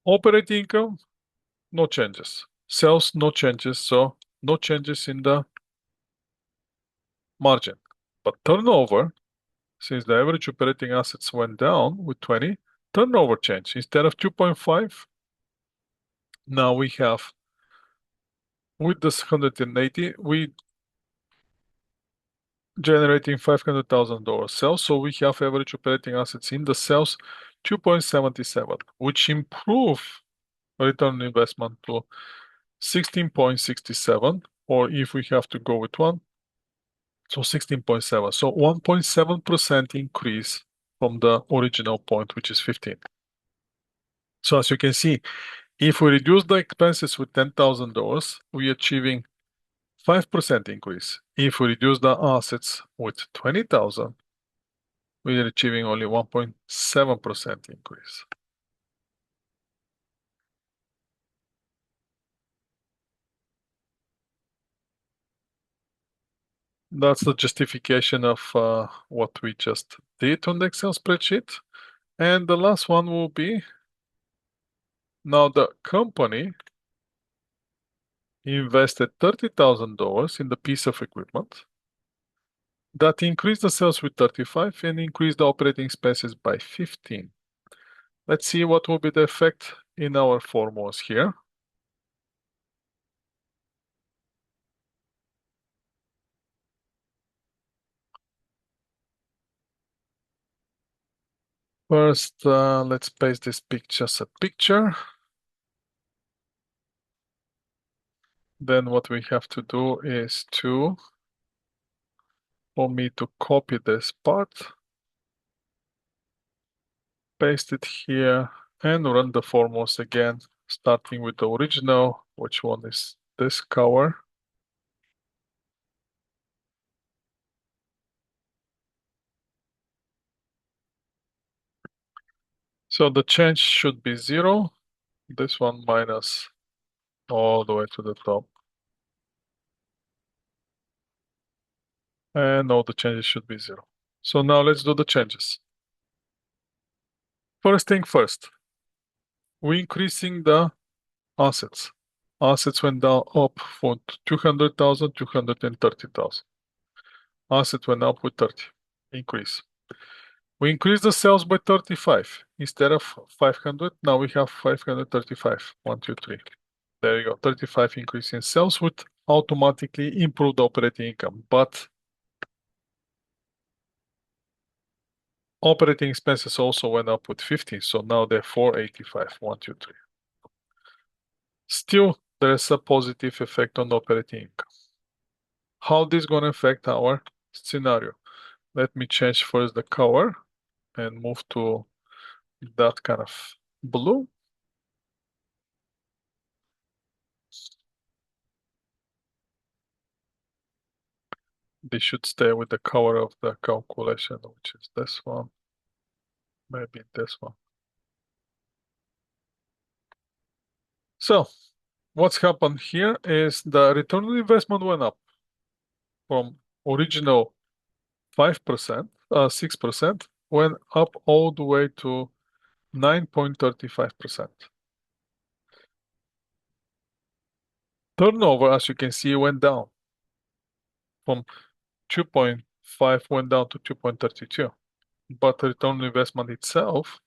Operating income, no changes. Sales, no changes. So no changes in the margin. But turnover, since the average operating assets went down with 20, turnover changed. Instead of 2.5, now we have, with this 180, we generating $500,000 sales. So we have average operating assets in the sales 2.77, which improve return on investment to 16.67, or if we have to go with one, so 16.7. So 1.7% increase from the original point, which is 15. So as you can see, if we reduce the expenses with $10,000, we're achieving 5% increase. If we reduce the assets with 20,000, we are achieving only 1.7% increase. That's the justification of what we just did on the Excel spreadsheet. And the last one will be, now the company invested $30,000 in the piece of equipment that increased the sales with 35 and increased the operating expenses by 15. Let's see what will be the effect in our formulas here. First, let's paste this picture as a picture. Then what we have to do is for me to copy this part, paste it here, and run the formulas again, starting with the original, which one is this cover. So the change should be 0. This one minus all the way to the top. And all the changes should be 0. So now let's do the changes. First thing first, we're increasing the assets. Assets went down up from 200,000 to 230,000. Asset went up with 30, increase. We increased the sales by 35. Instead of 500, now we have 535. 1, 2, 3. There you go. 35 increase in sales would automatically improve the operating income. But operating expenses also went up with 15. So now they're 485. 1, 2, 3. Still, there's a positive effect on the operating income. How this going to affect our scenario? Let me change first the color and move to that kind of blue. They should stay with the color of the calculation, which is this one, maybe this one. So what's happened here is the return on investment went up from original 5%, 6%, went up all the way to 9.35%. Turnover, as you can see, went down from 2.5 went down to 2.32, but the return on investment itself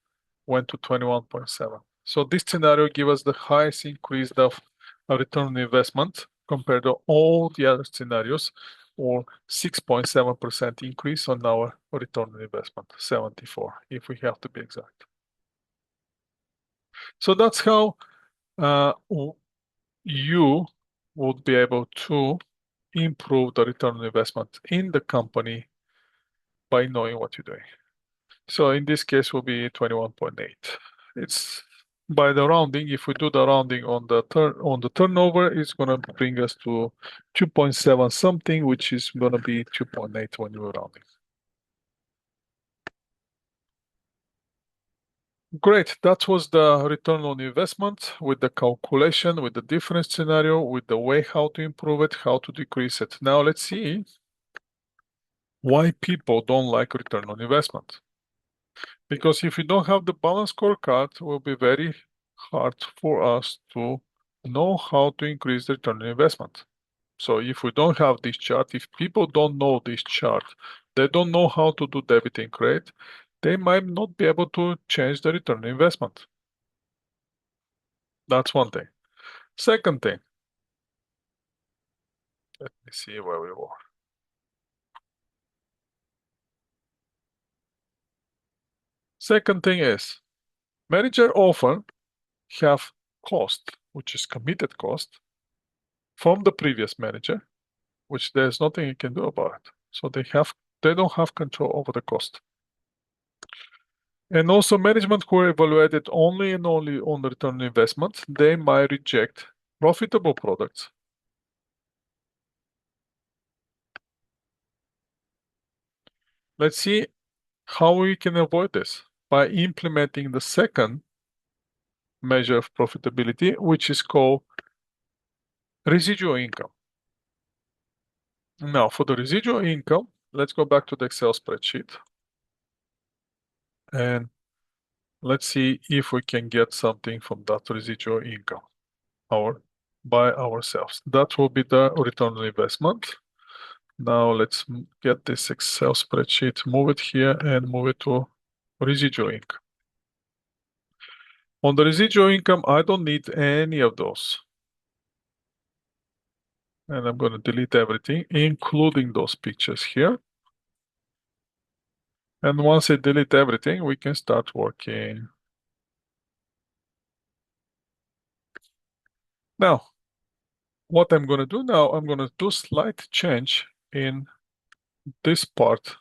went to 21.7. So this scenario gives us the highest increase of return on investment compared to all the other scenarios, or 6.7% increase on our return on investment, 74, if we have to be exact. So that's how you would be able to improve the return on investment in the company by knowing what you're doing. So in this case will be 21.8. It's by the rounding. If we do the rounding on the turnover, it's gonna bring us to 2.7 something, which is gonna be 2.8 when we're rounding. Great, that was the return on investment with the calculation, with the different scenario, with the way how to improve it, how to decrease it. Now let's see why people don't like return on investment. Because if you don't have the balance scorecard, it will be very hard for us to know how to increase the return on investment. So if we don't have this chart, if people don't know this chart, they don't know how to do debit and credit, they might not be able to change the return on investment. That's one thing. Second thing, let me see where we were. Second thing is, manager often have cost, which is committed cost, from the previous manager, which there's nothing you can do about it. So they don't have control over the cost. And also management who are evaluated only and only on the return on investment, they might reject profitable products. Let's see how we can avoid this by implementing the second measure of profitability, which is called residual income. Now, for the residual income, let's go back to the Excel spreadsheet and let's see if we can get something from that residual income by ourselves. That will be the return on investment. Now let's get this Excel spreadsheet, move it here and move it to residual income. On the residual income, I don't need any of those. And I'm going to delete everything, including those pictures here. And once I delete everything, we can start working. Now, what I'm going to do now, I'm going to do slight change in this part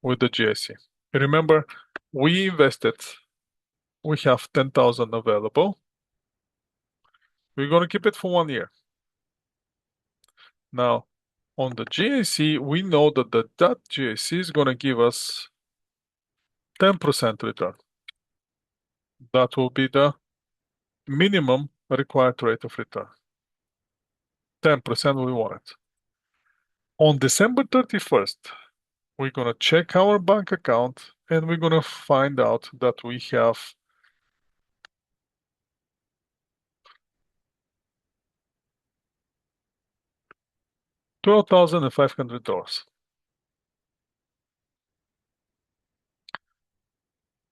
with the GIC. Remember, we invested, we have 10,000 available. We're going to keep it for 1 year. Now, on the GIC, we know that that GIC is going to give us 10% return. That will be the minimum required rate of return. 10% we want it. On December 31st, we're going to check our bank account and we're going to find out that we have $12,500.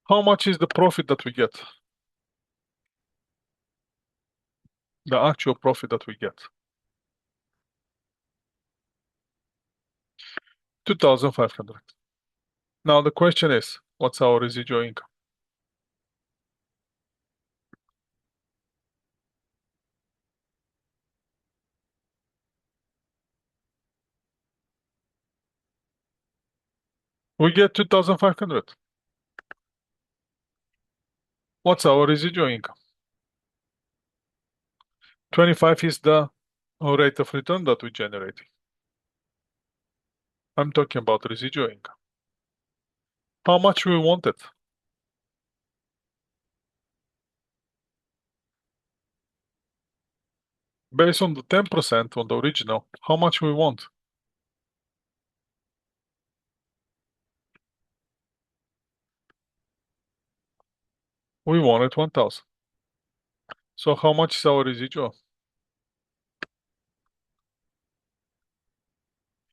How much is the profit that we get? The actual profit that we get? 2,500. Now the question is, what's our residual income? We get 2,500. What's our residual income? 25 is the rate of return that we generate. I'm talking about residual income. How much we want it? Based on the 10% on the original, how much we want? We wanted 1,000. So how much is our residual?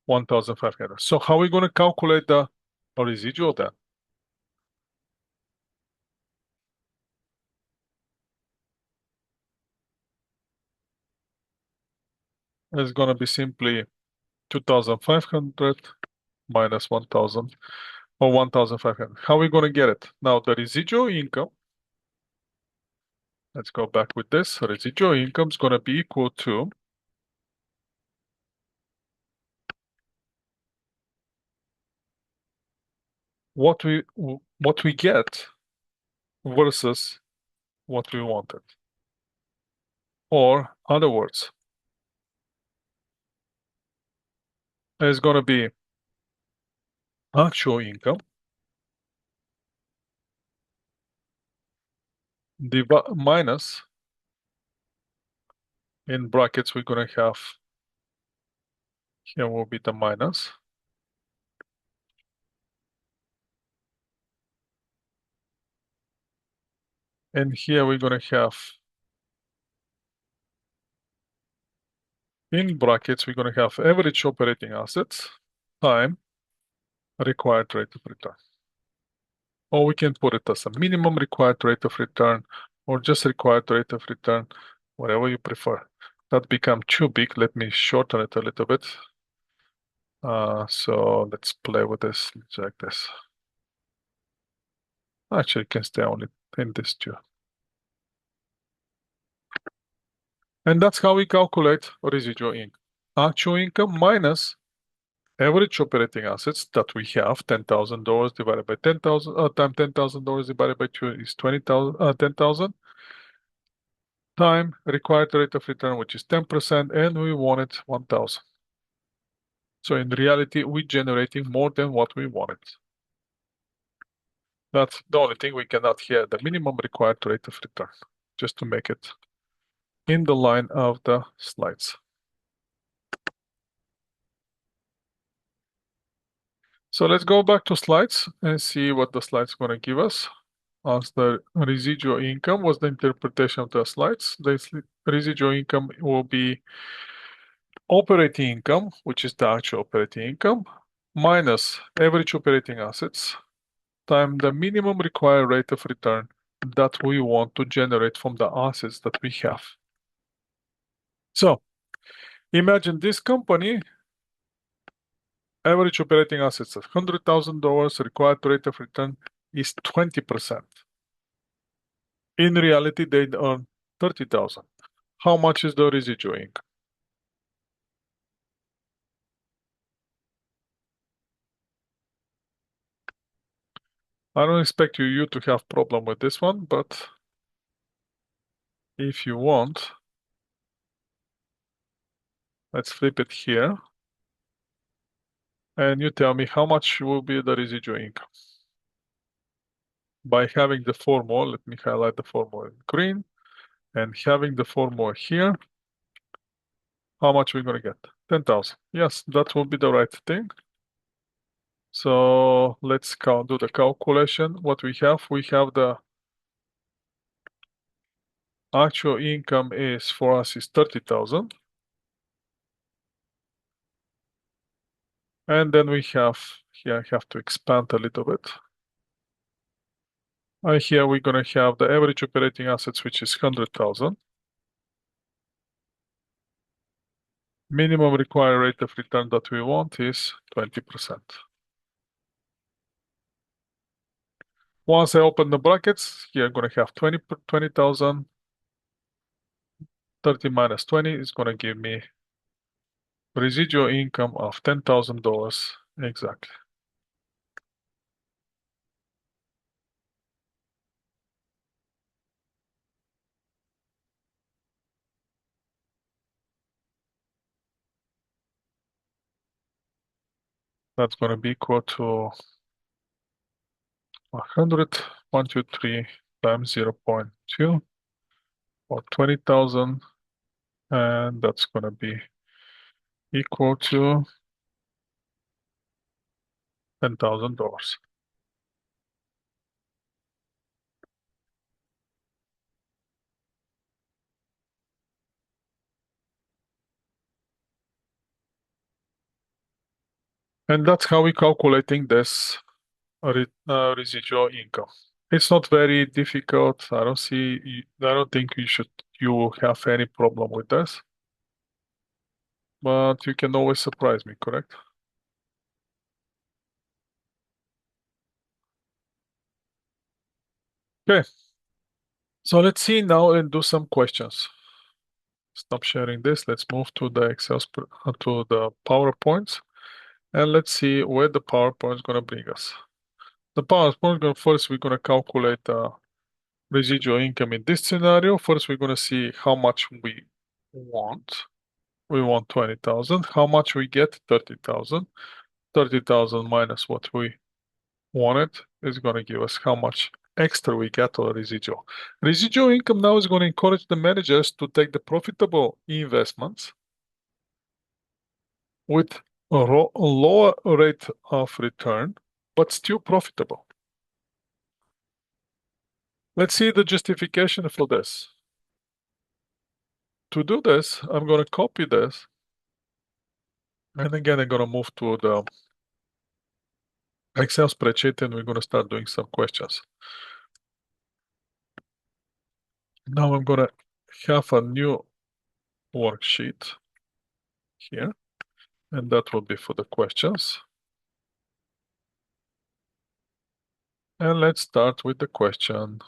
1,500. So how are we going to calculate the residual then? It's going to be simply 2,500 minus 1,000 or 1,500. How are we going to get it? Now the residual income, let's go back with this. Residual income is going to be equal to what we get versus what we wanted. Or other words, it's going to be actual income minus, in brackets, we're going to have, here will be the minus, and here we're going to have In brackets, we're going to have average operating assets time required rate of return. Or we can put it as a minimum required rate of return or just required rate of return, whatever you prefer. That become too big. Let me shorten it a little bit. So let's play with this, like this. Actually, it can stay only in this too. And that's how we calculate residual income. Actual income minus average operating assets that we have, $10,000 divided by 10,000, times $10,000 divided by 2 is 10,000, time required rate of return, which is 10%, and we wanted 1,000. So in reality, we're generating more than what we wanted. That's the only thing we cannot hear, the minimum required rate of return, just to make it in the line of the slides. So let's go back to slides and see what the slide's going to give us. As the residual income was the interpretation of the slides, the residual income will be operating income, which is the actual operating income, minus average operating assets, times the minimum required rate of return that we want to generate from the assets that we have. So imagine this company, average operating assets of $100,000, required rate of return is 20%. In reality, they earn 30,000. How much is the residual income? I don't expect you to have problem with this one, but if you want, let's flip it here. And you tell me how much will be the residual income. By having the formula, let me highlight the formula in green, and having the formula here, how much we're going to get? 10,000. Yes, that will be the right thing. So let's do the calculation. What we have the actual income is for us is 30,000. And then we have here, I have to expand a little bit. And here we're going to have the average operating assets, which is 100,000. Minimum required rate of return that we want is 20%. Once I open the brackets, here I'm going to have 20,000. 30 minus 20 is going to give me residual income of $10,000 exactly. That's going to be equal to 123 times 0.2 or 20,000, and that's going to be equal to $10,000. And that's how we're calculating this residual income. It's not very difficult. I don't think you have any problem with this. But you can always surprise me, correct? Okay. So let's see now and do some questions. Stop sharing this. Let's move to the to the PowerPoints, and let's see where the PowerPoint is going to bring us. The PowerPoint, first we're going to calculate residual income in this scenario. First, we're going to see how much we want. We want 20,000. How much we get? 30,000. 30,000 minus what we wanted is going to give us how much extra we get or residual. Residual income now is going to encourage the managers to take the profitable investments with a lower rate of return, but still profitable. Let's see the justification for this. To do this, I'm going to copy this And again, I'm gonna move to the Excel spreadsheet and we're gonna start doing some questions. Now I'm gonna have a new worksheet here, and that will be for the questions. And let's start with the question.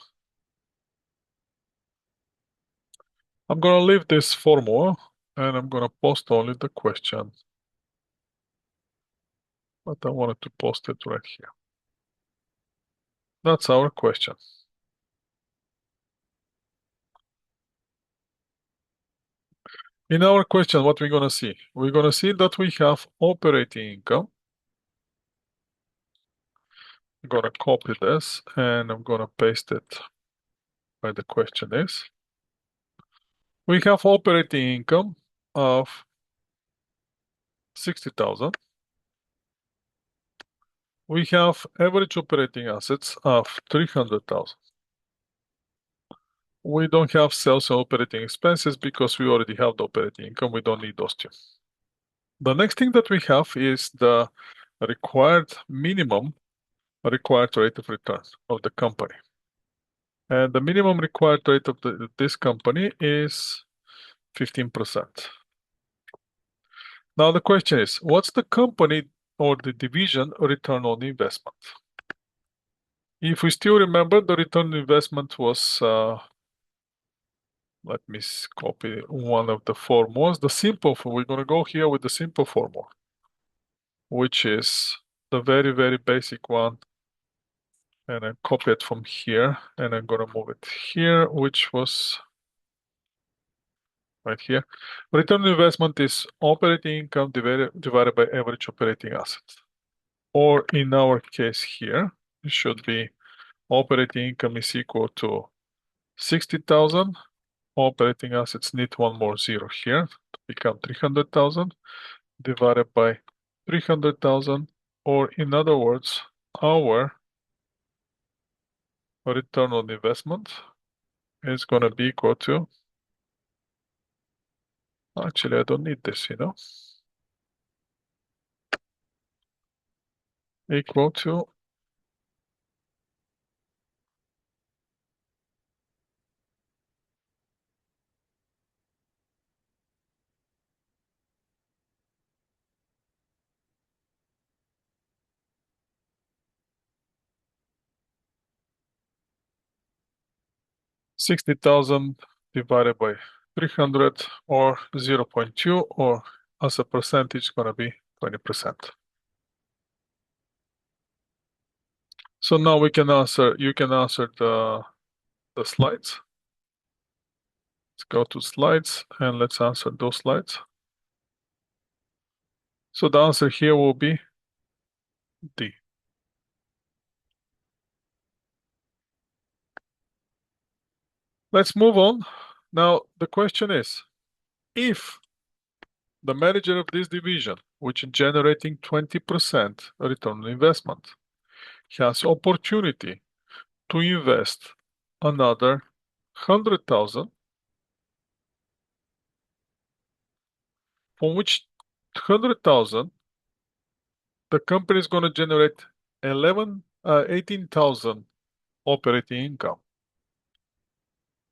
I'm gonna leave this formula and I'm gonna post only the question. But I wanted to post it right here. That's our question. In our question, what we're gonna see? We're gonna see that we have operating income. I'm gonna copy this and I'm gonna paste it where the question is. We have operating income of 60,000. We have average operating assets of 300,000. We don't have sales and operating expenses because we already have the operating income. We don't need those two. The next thing that we have is the required minimum required rate of return of the company. And the minimum required rate of this company is 15%. Now the question is, what's the company or the division return on investment? If we still remember, the return on investment was, let me copy one of the formulas. The simple, we're going to go here with the simple formula, which is the very, very basic one. And I copy it from here and I'm going to move it here, which was right here. Return on investment is operating income divided by average operating assets. Or in our case here, it should be operating income is equal to 60,000. Operating assets need one more zero here to become 300,000 divided by 300,000. Or in other words, our return on investment is going to be equal to, actually, I don't need this, equal to 60,000 divided by 300 or 0.2, or as a percentage going to be 20%. So now you can answer the slides. Let's go to slides and let's answer those slides. So the answer here will be D. Let's move on. Now the question is, if the manager of this division, which is generating 20% return on investment, has opportunity to invest another 100,000, from which 100,000 the company is going to generate 18,000 operating income.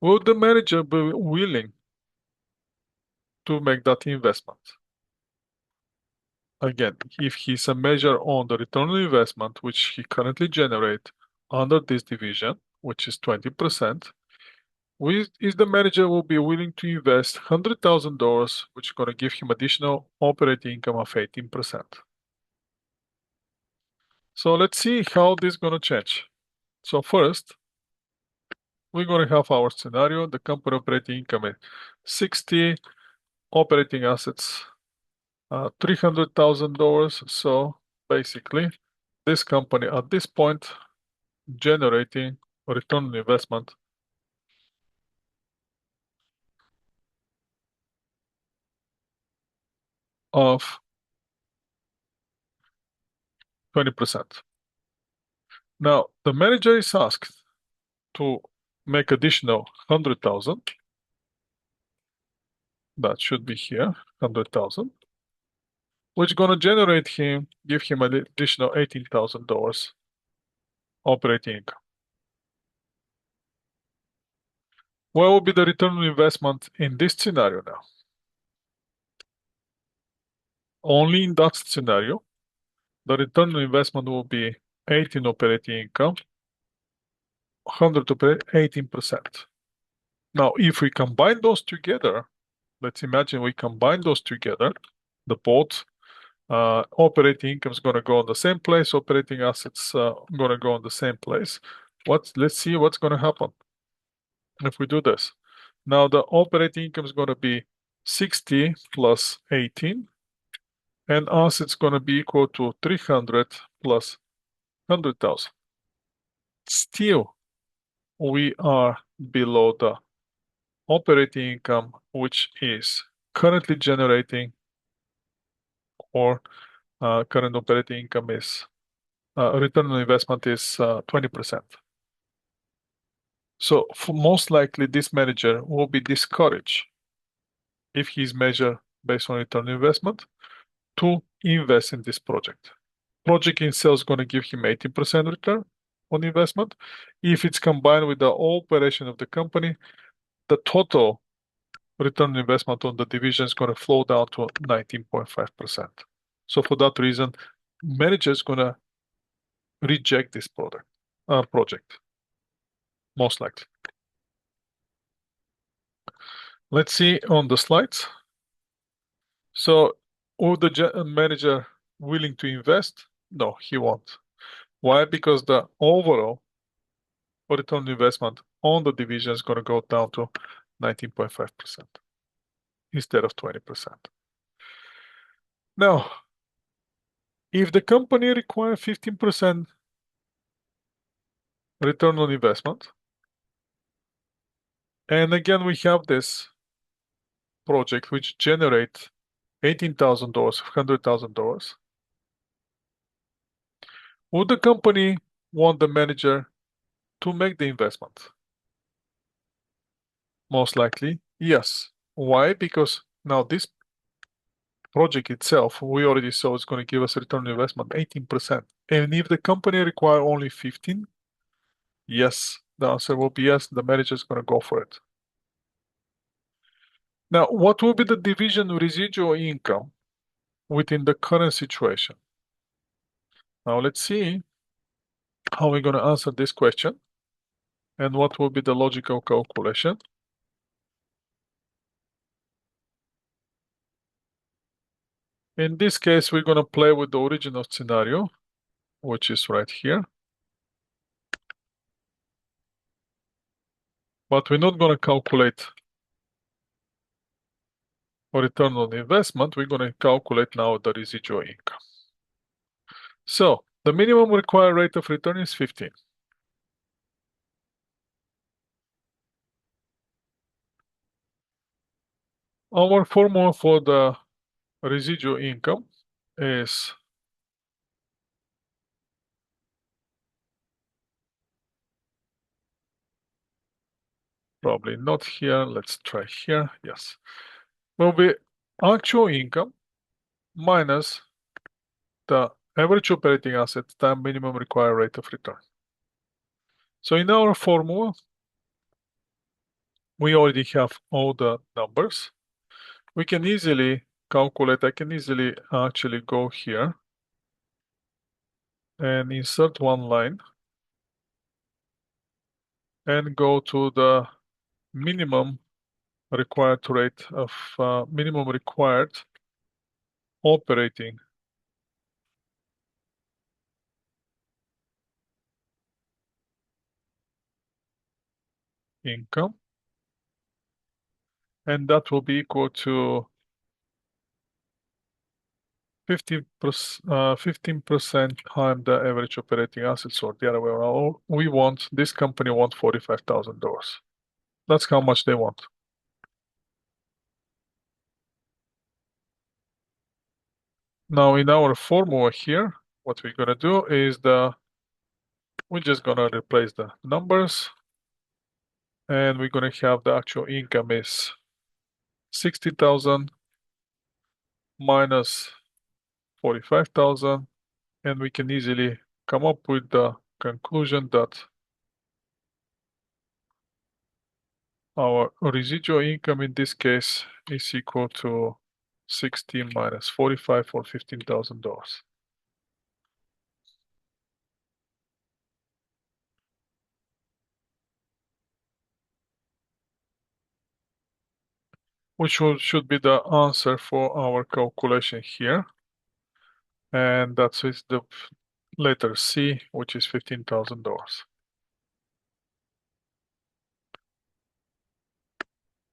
Will the manager be willing to make that investment? Again, if he's a measure on the return on investment, which he currently generates under this division, which is 20%, is the manager will be willing to invest $100,000, which is going to give him additional operating income of 18%. So let's see how this is going to change. So first, we're going to have our scenario. The company operating income is 60, operating assets $300,000. So basically, this company at this point generating a return on investment of 20%. Now, the manager is asked to make additional 100,000. That should be here, 100,000. which is gonna give him an additional $18,000 operating income. What will be the return on investment in this scenario now? Only in that scenario, the return on investment will be 18 operating income, 100 operating 18%. Now, if we combine those together, let's imagine we combine those together, the both operating income is going to go in the same place, operating assets going to go in the same place. Let's see what's going to happen if we do this. Now the operating income is going to be 60 plus 18, and assets going to be equal to 300 plus 100,000. Still, we are below the operating income, which is currently generating, or current operating income is return on investment is 20%. So most likely this manager will be discouraged if he's measured based on return on investment to invest in this project. Project itself is going to give him 18% return on investment. If it's combined with the operation of the company, the total return on investment on the division is going to flow down to 19.5%. So for that reason, manager is going to reject this project, most likely. Let's see on the slides. So, will the manager willing to invest? No, he won't. Why? Because the overall return on investment on the division is going to go down to 19.5% instead of 20%. Now, if the company requires 15% return on investment, and again we have this project which generates $18,000, $100,000, would the company want the manager to make the investment? Most likely, yes. Why? Because now this project itself, we already saw it's going to give us a return on investment 18%. And if the company require only 15, yes, the answer will be yes, the manager is going to go for it. Now, what will be the division residual income within the current situation? Now, let's see how we're going to answer this question and what will be the logical calculation. In this case, we're going to play with the original scenario, which is right here. But we're not going to calculate return on investment. We're going to calculate now the residual income. So the minimum required rate of return is 15. Our formula for the residual income is probably not here. Let's try here. Yes. Will be actual income minus the average operating asset times minimum required rate of return. So in our formula, we already have all the numbers. We can easily calculate. I can easily actually go here and insert one line and go to the minimum required rate of minimum required operating income, and that will be equal to 15% times the average operating assets, or the other way around. This company wants $45,000. That's how much they want. Now in our formula here, what we're gonna do is we're just gonna replace the numbers, and we're gonna have the actual income is 60,000 minus 45,000, and we can easily come up with the conclusion that our residual income in this case is equal to 16 minus 45 for $15,000. Which should be the answer for our calculation here. And that's with the letter C, which is $15,000.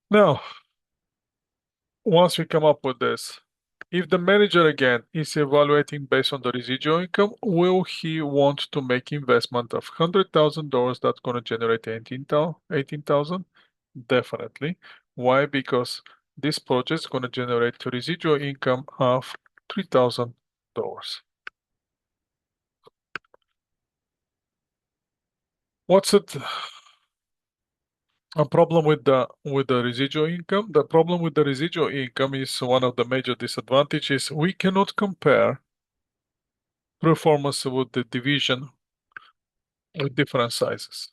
Now, once we come up with this, if the manager again is evaluating based on the residual income, will he want to make investment of $100,000 that's going to generate 18,000? Definitely. Why? Because this project is going to generate a residual income of $3,000. What's it? A problem with the residual income? The problem with the residual income is one of the major disadvantages. We cannot compare performance with the division with different sizes.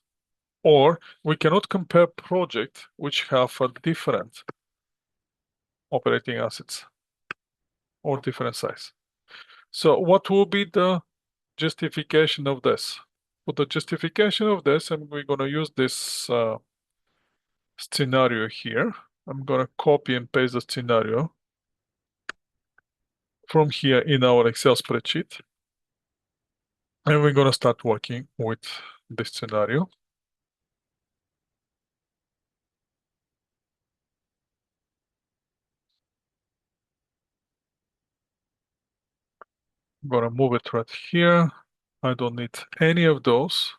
Or we cannot compare projects which have a different operating assets or different size. So what will be the justification of this? For the justification of this, we're going to use this scenario here. I'm going to copy and paste the scenario from here in our Excel spreadsheet. And we're going to start working with this scenario. I'm going to move it right here. I don't need any of those.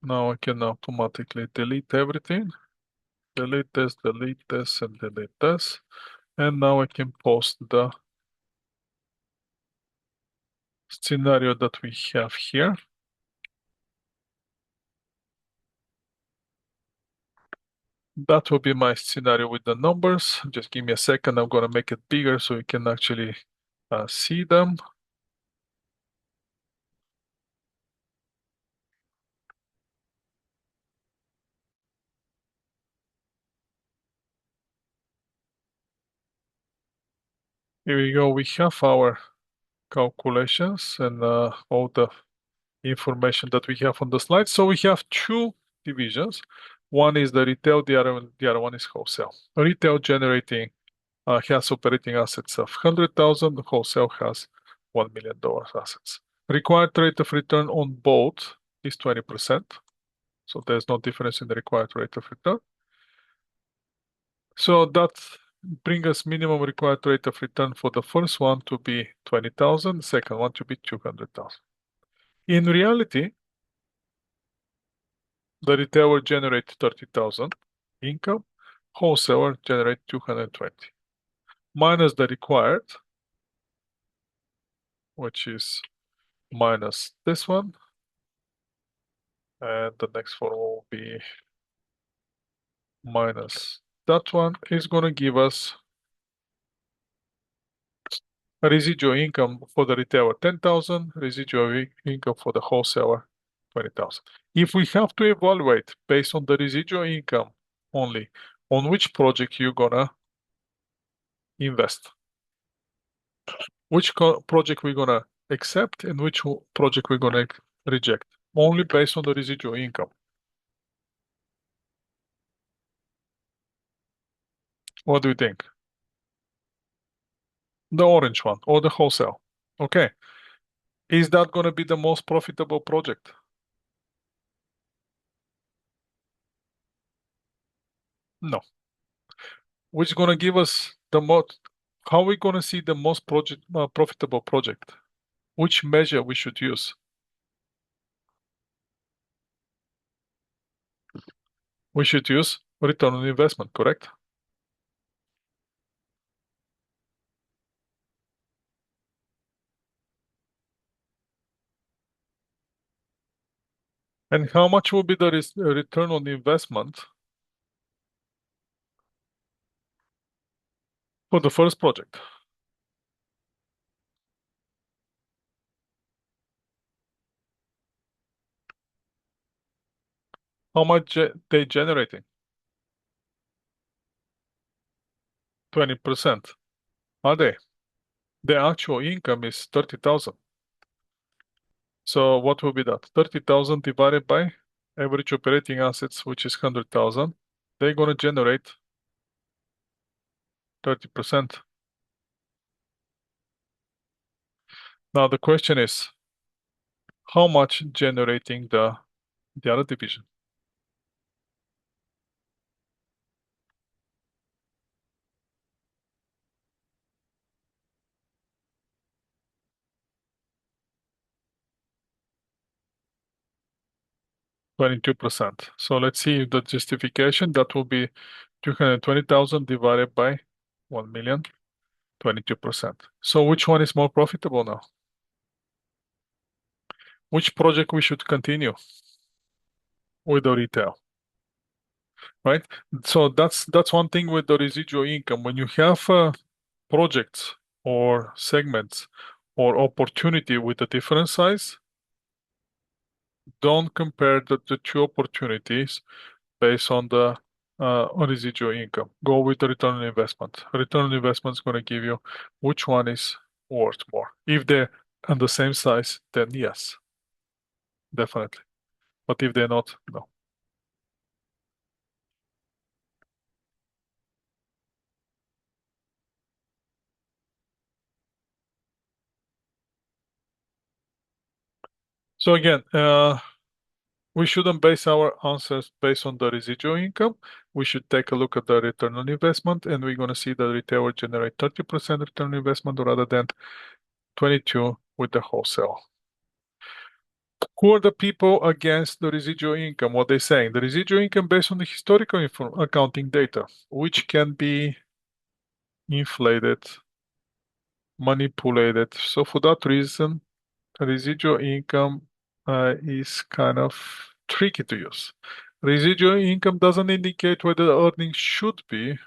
Now I can automatically delete everything. Delete this, and delete this. And now I can post the scenario that we have here. That will be my scenario with the numbers. Just give me a second. I'm going to make it bigger so you can actually see them. Here we go. We have our calculations and all the information that we have on the slide. So we have two divisions. One is the retail, the other one is wholesale. Retail generating has operating assets of 100,000. Wholesale has $1 million assets. Required rate of return on both is 20%. So there's no difference in the required rate of return. So that brings us minimum required rate of return for the first one to be 20,000, second one to be 200,000. In reality, the retailer generate 30,000 income, wholesaler generate 220, minus the required, which is minus this one, and the next one will be minus that one, is going to give us a residual income for the retailer 10,000, residual income for the wholesaler 20,000. If we have to evaluate based on the residual income only, on which project you're gonna invest, which project we're gonna accept, and which project we're gonna reject, only based on the residual income. What do you think? The orange one or the wholesale? Okay. Is that gonna be the most profitable project? No. Which is gonna give us the most? How are we gonna see the most profitable project? Which measure we should use? We should use return on investment, correct? And how much will be the return on investment for the first project? How much they generating? 20%. Are they? The actual income is 30,000. So what will be that? 30,000 divided by average operating assets, which is 100,000. They're going to generate 30%. Now the question is, how much generating the other division? 22%. So let's see the justification. That will be 220,000 divided by 1 million, 22%. So which one is more profitable now? Which project we should continue with the retail, right? So that's one thing with the residual income. When you have projects or segments or opportunity with a different size, don't compare the two opportunities based on the residual income. Go with the return on investment. Return on investment is going to give you which one is worth more. If they're on the same size, then yes, definitely. But if they're not, no. So again, we shouldn't base our answers based on the residual income. We should take a look at the return on investment, and we're going to see the retail will generate 30% return on investment rather than 22 with the wholesale. Who are the people against the residual income? What they're saying, the residual income based on the historical accounting data, which can be inflated, manipulated. So for that reason, residual income is kind of tricky to use. Residual income doesn't indicate whether the earnings should be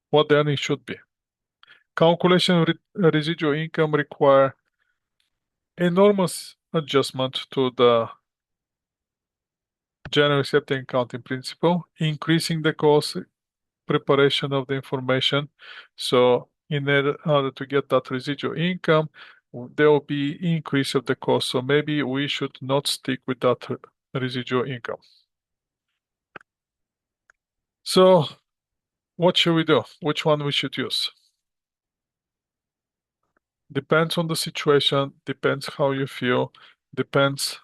what the earnings should be. Calculation of residual income require enormous adjustment to the general accepted accounting principle, increasing the cost preparation of the information. So in order to get that residual income, there will be increase of the cost. So maybe we should not stick with that residual income. So what should we do? Which one we should use? Depends on the situation, depends how you feel, depends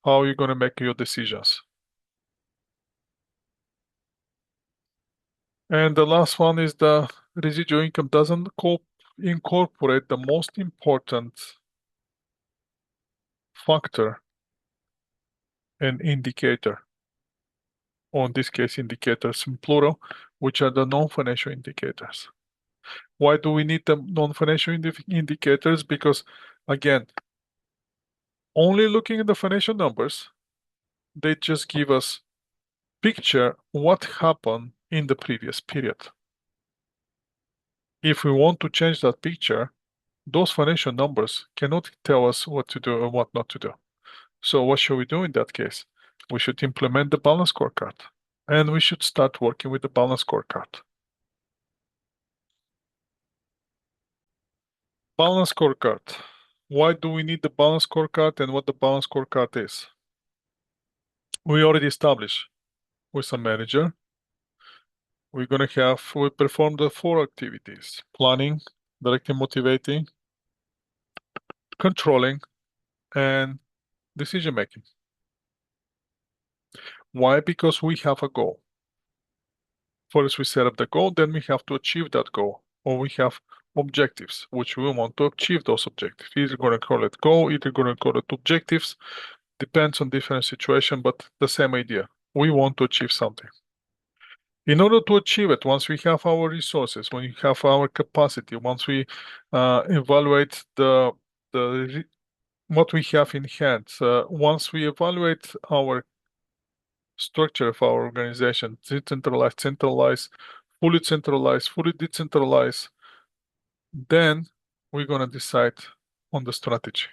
how you're going to make your decisions. And the last one is the residual income doesn't incorporate the most important factor and indicator, or in this case, indicators in plural, which are the non-financial indicators. Why do we need the non-financial indicators? Because again, only looking at the financial numbers, they just give us picture what happened in the previous period. If we want to change that picture, those financial numbers cannot tell us what to do and what not to do. So what should we do in that case? We should implement the balance scorecard, and we should start working with the balance scorecard. Balance scorecard. Why do we need the balance scorecard and what the balance scorecard is? We already established with a manager. We perform the four activities: planning, directing, motivating, controlling, and decision making. Why? Because we have a goal. First, we set up the goal, then we have to achieve that goal, or we have objectives, which we want to achieve those objectives. Either going to call it goal, either going to call it objectives, depends on different situation, but the same idea. We want to achieve something. In order to achieve it, once we have our resources, when we have our capacity, once we evaluate what we have in hand, once we evaluate our structure of our organization, decentralized, centralized, fully decentralized, then we're going to decide on the strategy.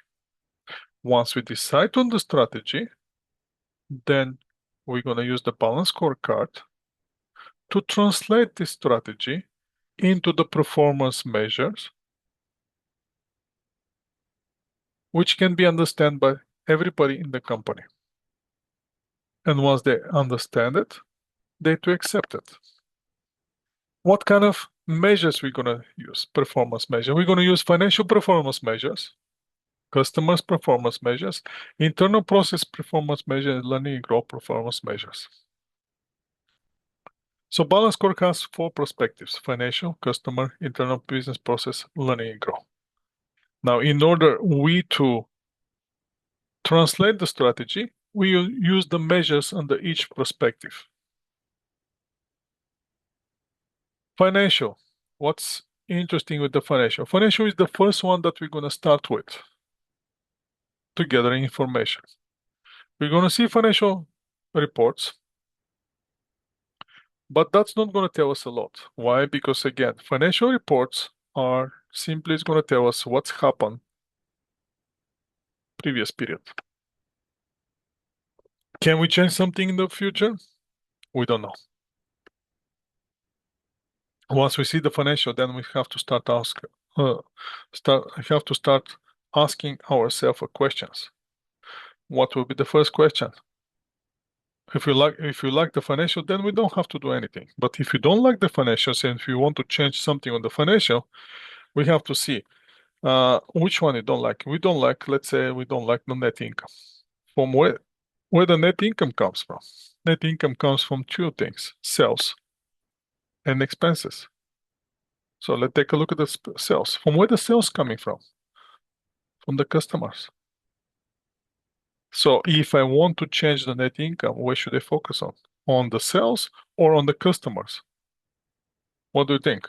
Once we decide on the strategy, Then we're going to use the balance scorecard to translate this strategy into the performance measures, which can be understood by everybody in the company. And once they understand it, they to accept it. What kind of measures we're going to use? Performance measure. We're going to use financial performance measures, customers performance measures, internal process performance measures, learning and growth performance measures. So balance scorecard has four perspectives: financial, customer, internal business process, learning and growth. Now, in order we to translate the strategy, we use the measures under each perspective. Financial. What's interesting with the financial? Financial is the first one that we're going to start with to gather information. We're going to see financial reports, but that's not going to tell us a lot. Why? Because again, financial reports are simply going to tell us what's happened previous period. Can we change something in the future? We don't know. Once we see the financial, then we have to start asking ourselves questions. What will be the first question? If you like the financial, then we don't have to do anything. But if you don't like the financials and if you want to change something on the financial, we have to see which one you don't like. Let's say we don't like the net income. From where the net income comes from? Net income comes from two things: sales and expenses. So let's take a look at the sales. From where the sales coming from? From the customers. So if I want to change the net income, where should I focus on? On the sales or on the customers? What do you think?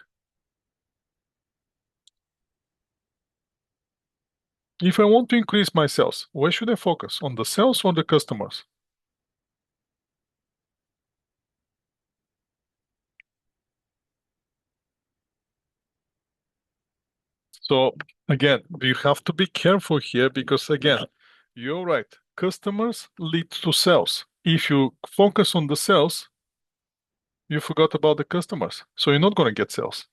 If I want to increase my sales, where should I focus? On the sales or the customers? So again, you have to be careful here because again, you're right. Customers lead to sales. If you focus on the sales, you forgot about the customers. So you're not going to get sales.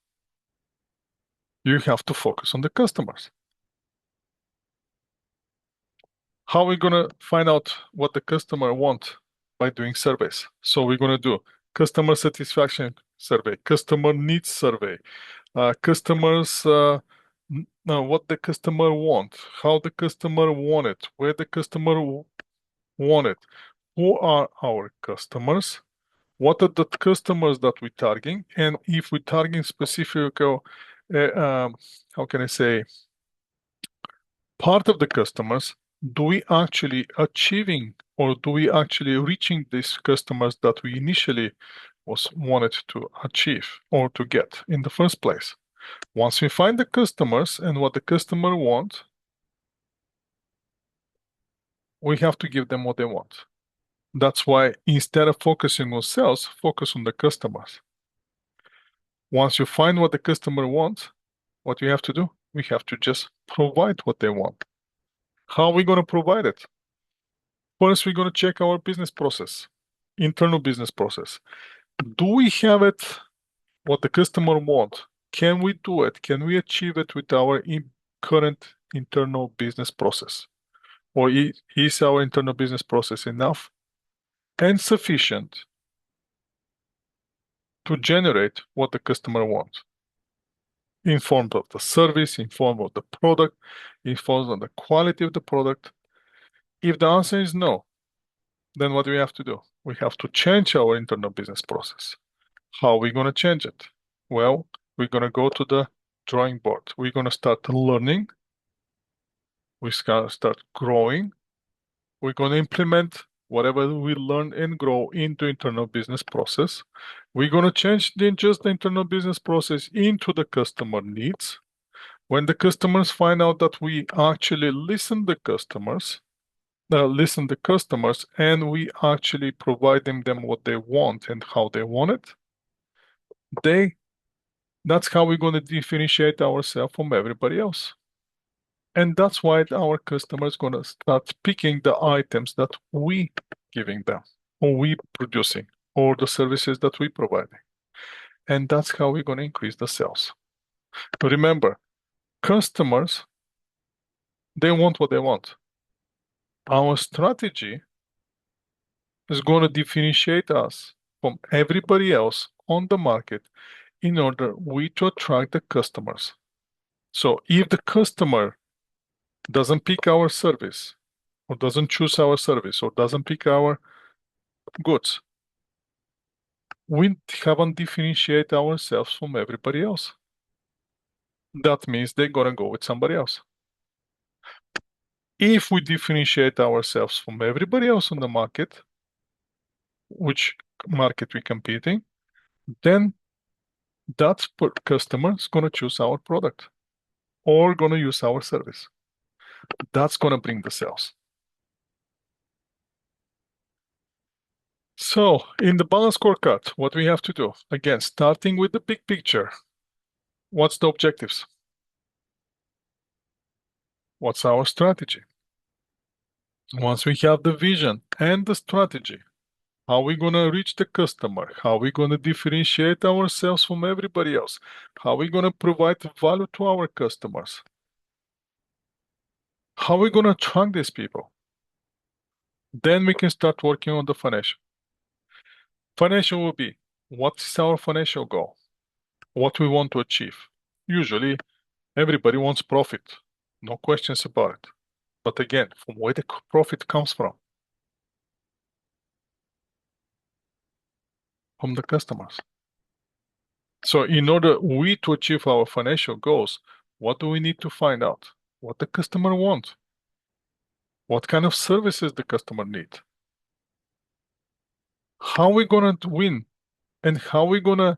You have to focus on the customers. How are we going to find out what the customer wants? By doing surveys. So we're going to do customer satisfaction survey, customer needs survey, customers, what the customer want, how the customer want it, where the customer want it, who are our customers, what are the customers that we're targeting, and if we're targeting specific, how can I say, part of the customers, do we actually achieving or do we actually reaching these customers that we initially wanted to achieve or to get in the first place? Once we find the customers and what the customer wants, we have to give them what they want. That's why instead of focusing on sales, focus on the customers. Once you find what the customer wants, what you have to do? We have to just provide what they want. How are we going to provide it? First, we're going to check our business process, internal business process. Do we have it, what the customer wants? Can we do it? Can we achieve it with our current internal business process? Or is our internal business process enough and sufficient to generate what the customer wants? In form of the service, in form of the product, in form of the quality of the product. If the answer is no, then what do we have to do? We have to change our internal business process. How are we going to change it? Well, we're going to go to the drawing board. We're going to start learning. We're going to start growing. We're going to implement whatever we learn and grow into internal business process. We're going to change just the internal business process into the customer needs. When the customers find out that we actually listen the customers, and we actually provide them what they want and how they want it, that's how we're going to differentiate ourselves from everybody else. And that's why our customers going to start picking the items that we giving them, or we producing, or the services that we providing. And that's how we're going to increase the sales. Remember, customers, they want what they want. Our strategy is going to differentiate us from everybody else on the market in order we to attract the customers. So if the customer doesn't pick our service, or doesn't choose our service, or doesn't pick our goods, we haven't differentiated ourselves from everybody else. That means they're gonna go with somebody else. If we differentiate ourselves from everybody else on the market, which market we competing, then that customer is gonna choose our product or gonna use our service. That's gonna bring the sales. So in the balance scorecard, what we have to do, again, starting with the big picture, what's the objectives? What's our strategy? Once we have the vision and the strategy, how we going to reach the customer? How we going to differentiate ourselves from everybody else? How we going to provide value to our customers? How we going to attract these people? Then we can start working on the financial. Financial will be, what is our financial goal? What we want to achieve? Usually, everybody wants profit. No questions about it. But again, from where the profit comes from the customers. So in order we to achieve our financial goals, what do we need to find out? What the customer wants? What kind of services the customer need? How we gonna win? And how we gonna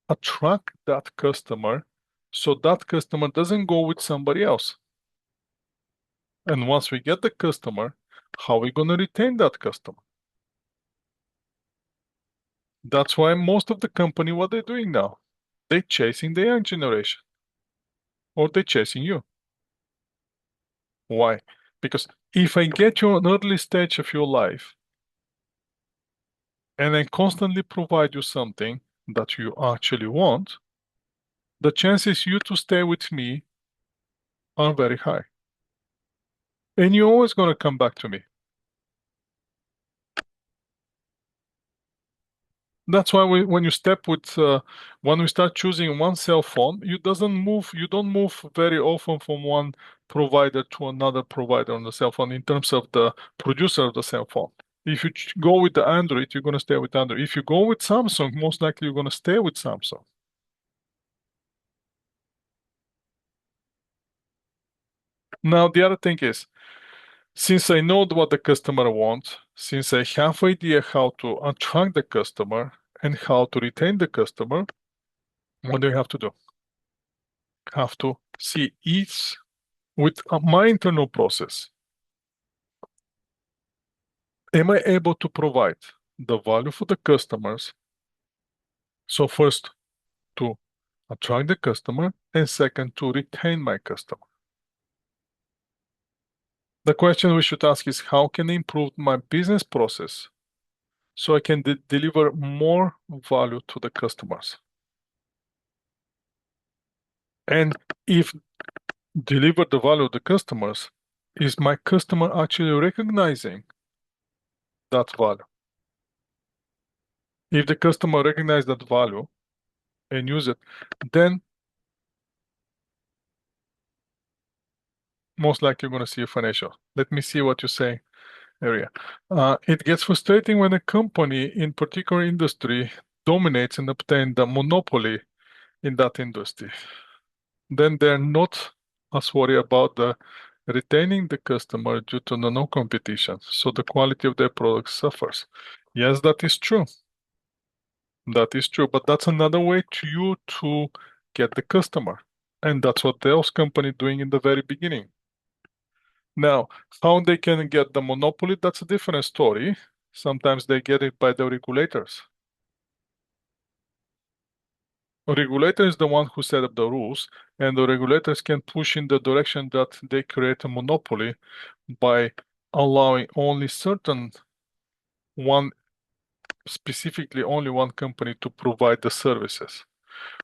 attract that customer so that customer doesn't go with somebody else? And once we get the customer, how we gonna retain that customer? That's why most of the company, what they're doing now, they're chasing the young generation, or they're chasing you. Why? Because if I get you an early stage of your life and I constantly provide you something that you actually want, the chances you to stay with me are very high. And you're always going to come back to me. That's why when you step with, when we start choosing one cell phone, you don't move very often from one provider to another provider on the cell phone in terms of the producer of the cell phone. If you go with the Android, you're going to stay with Android. If you go with Samsung, most likely you're going to stay with Samsung. Now, the other thing is, since I know what the customer wants, since I have idea how to attract the customer and how to retain the customer, what do you have to do? Have to see each with my internal process. Am I able to provide the value for the customers? So first, to attract the customer, and second, to retain my customer. The question we should ask is, how can I improve my business process so I can deliver more value to the customers? And if deliver the value to the customers, is my customer actually recognizing that value? If the customer recognize that value and use it, then most likely you're going to see a financial. Let me see what you say, area. It gets frustrating when a company in particular industry dominates and obtain the monopoly in that industry. Then they're not as worried about the retaining the customer due to the no competition. So the quality of their product suffers. Yes, that is true. That is true, but that's another way to you to get the customer. And that's what those company doing in the very beginning. Now, how they can get the monopoly, that's a different story. Sometimes they get it by the regulators. A regulator is the one who set up the rules, and the regulators can push in the direction that they create a monopoly by allowing only specifically only one company to provide the services.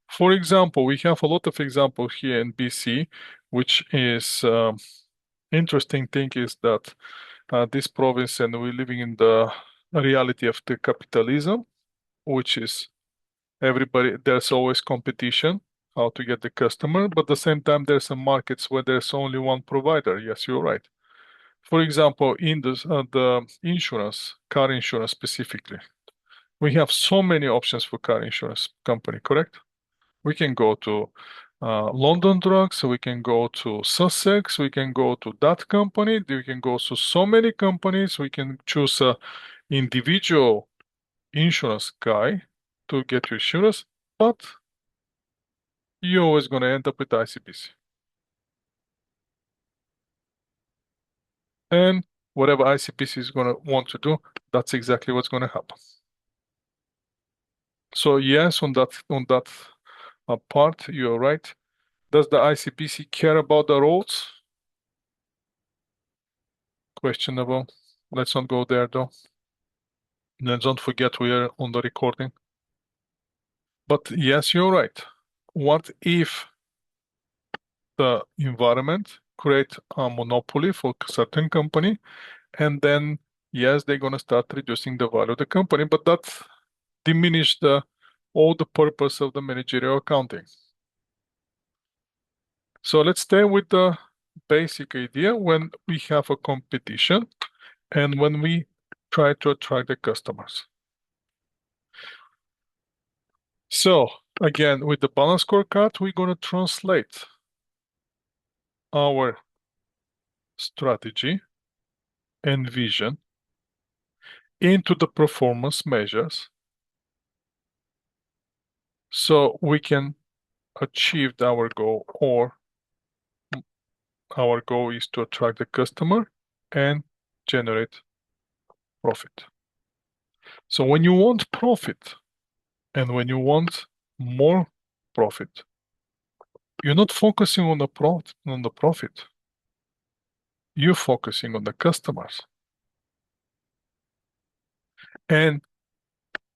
For example, we have a lot of examples here in BC, which is interesting thing is that this province and we're living in the reality of the capitalism, which is there's always competition, how to get the customer, but at the same time, there's some markets where there's only one provider. Yes, you're right. For example, in the insurance, car insurance specifically, we have so many options for car insurance company, correct? We can go to London Drugs, we can go to Sussex, we can go to that company, we can go to so many companies, we can choose a individual insurance guy to get your insurance, but you're always going to end up with ICBC. And whatever ICBC is going to want to do, that's exactly what's going to happen. So yes, on that part, you're right. Does the ICBC care about the roads? Questionable. Let's not go there though. And don't forget we are on the recording. But yes, you're right. What if the environment create a monopoly for a certain company, and then yes, they're gonna start reducing the value of the company, but that diminish all the purpose of the managerial accounting. So let's stay with the basic idea when we have a competition and when we try to attract the customers. So again, with the balance scorecard, we're going to translate our strategy and vision into the performance measures so we can achieve our goal, or our goal is to attract the customer and generate profit. So when you want profit and when you want more profit, you're not focusing on the profit. You're focusing on the customers. And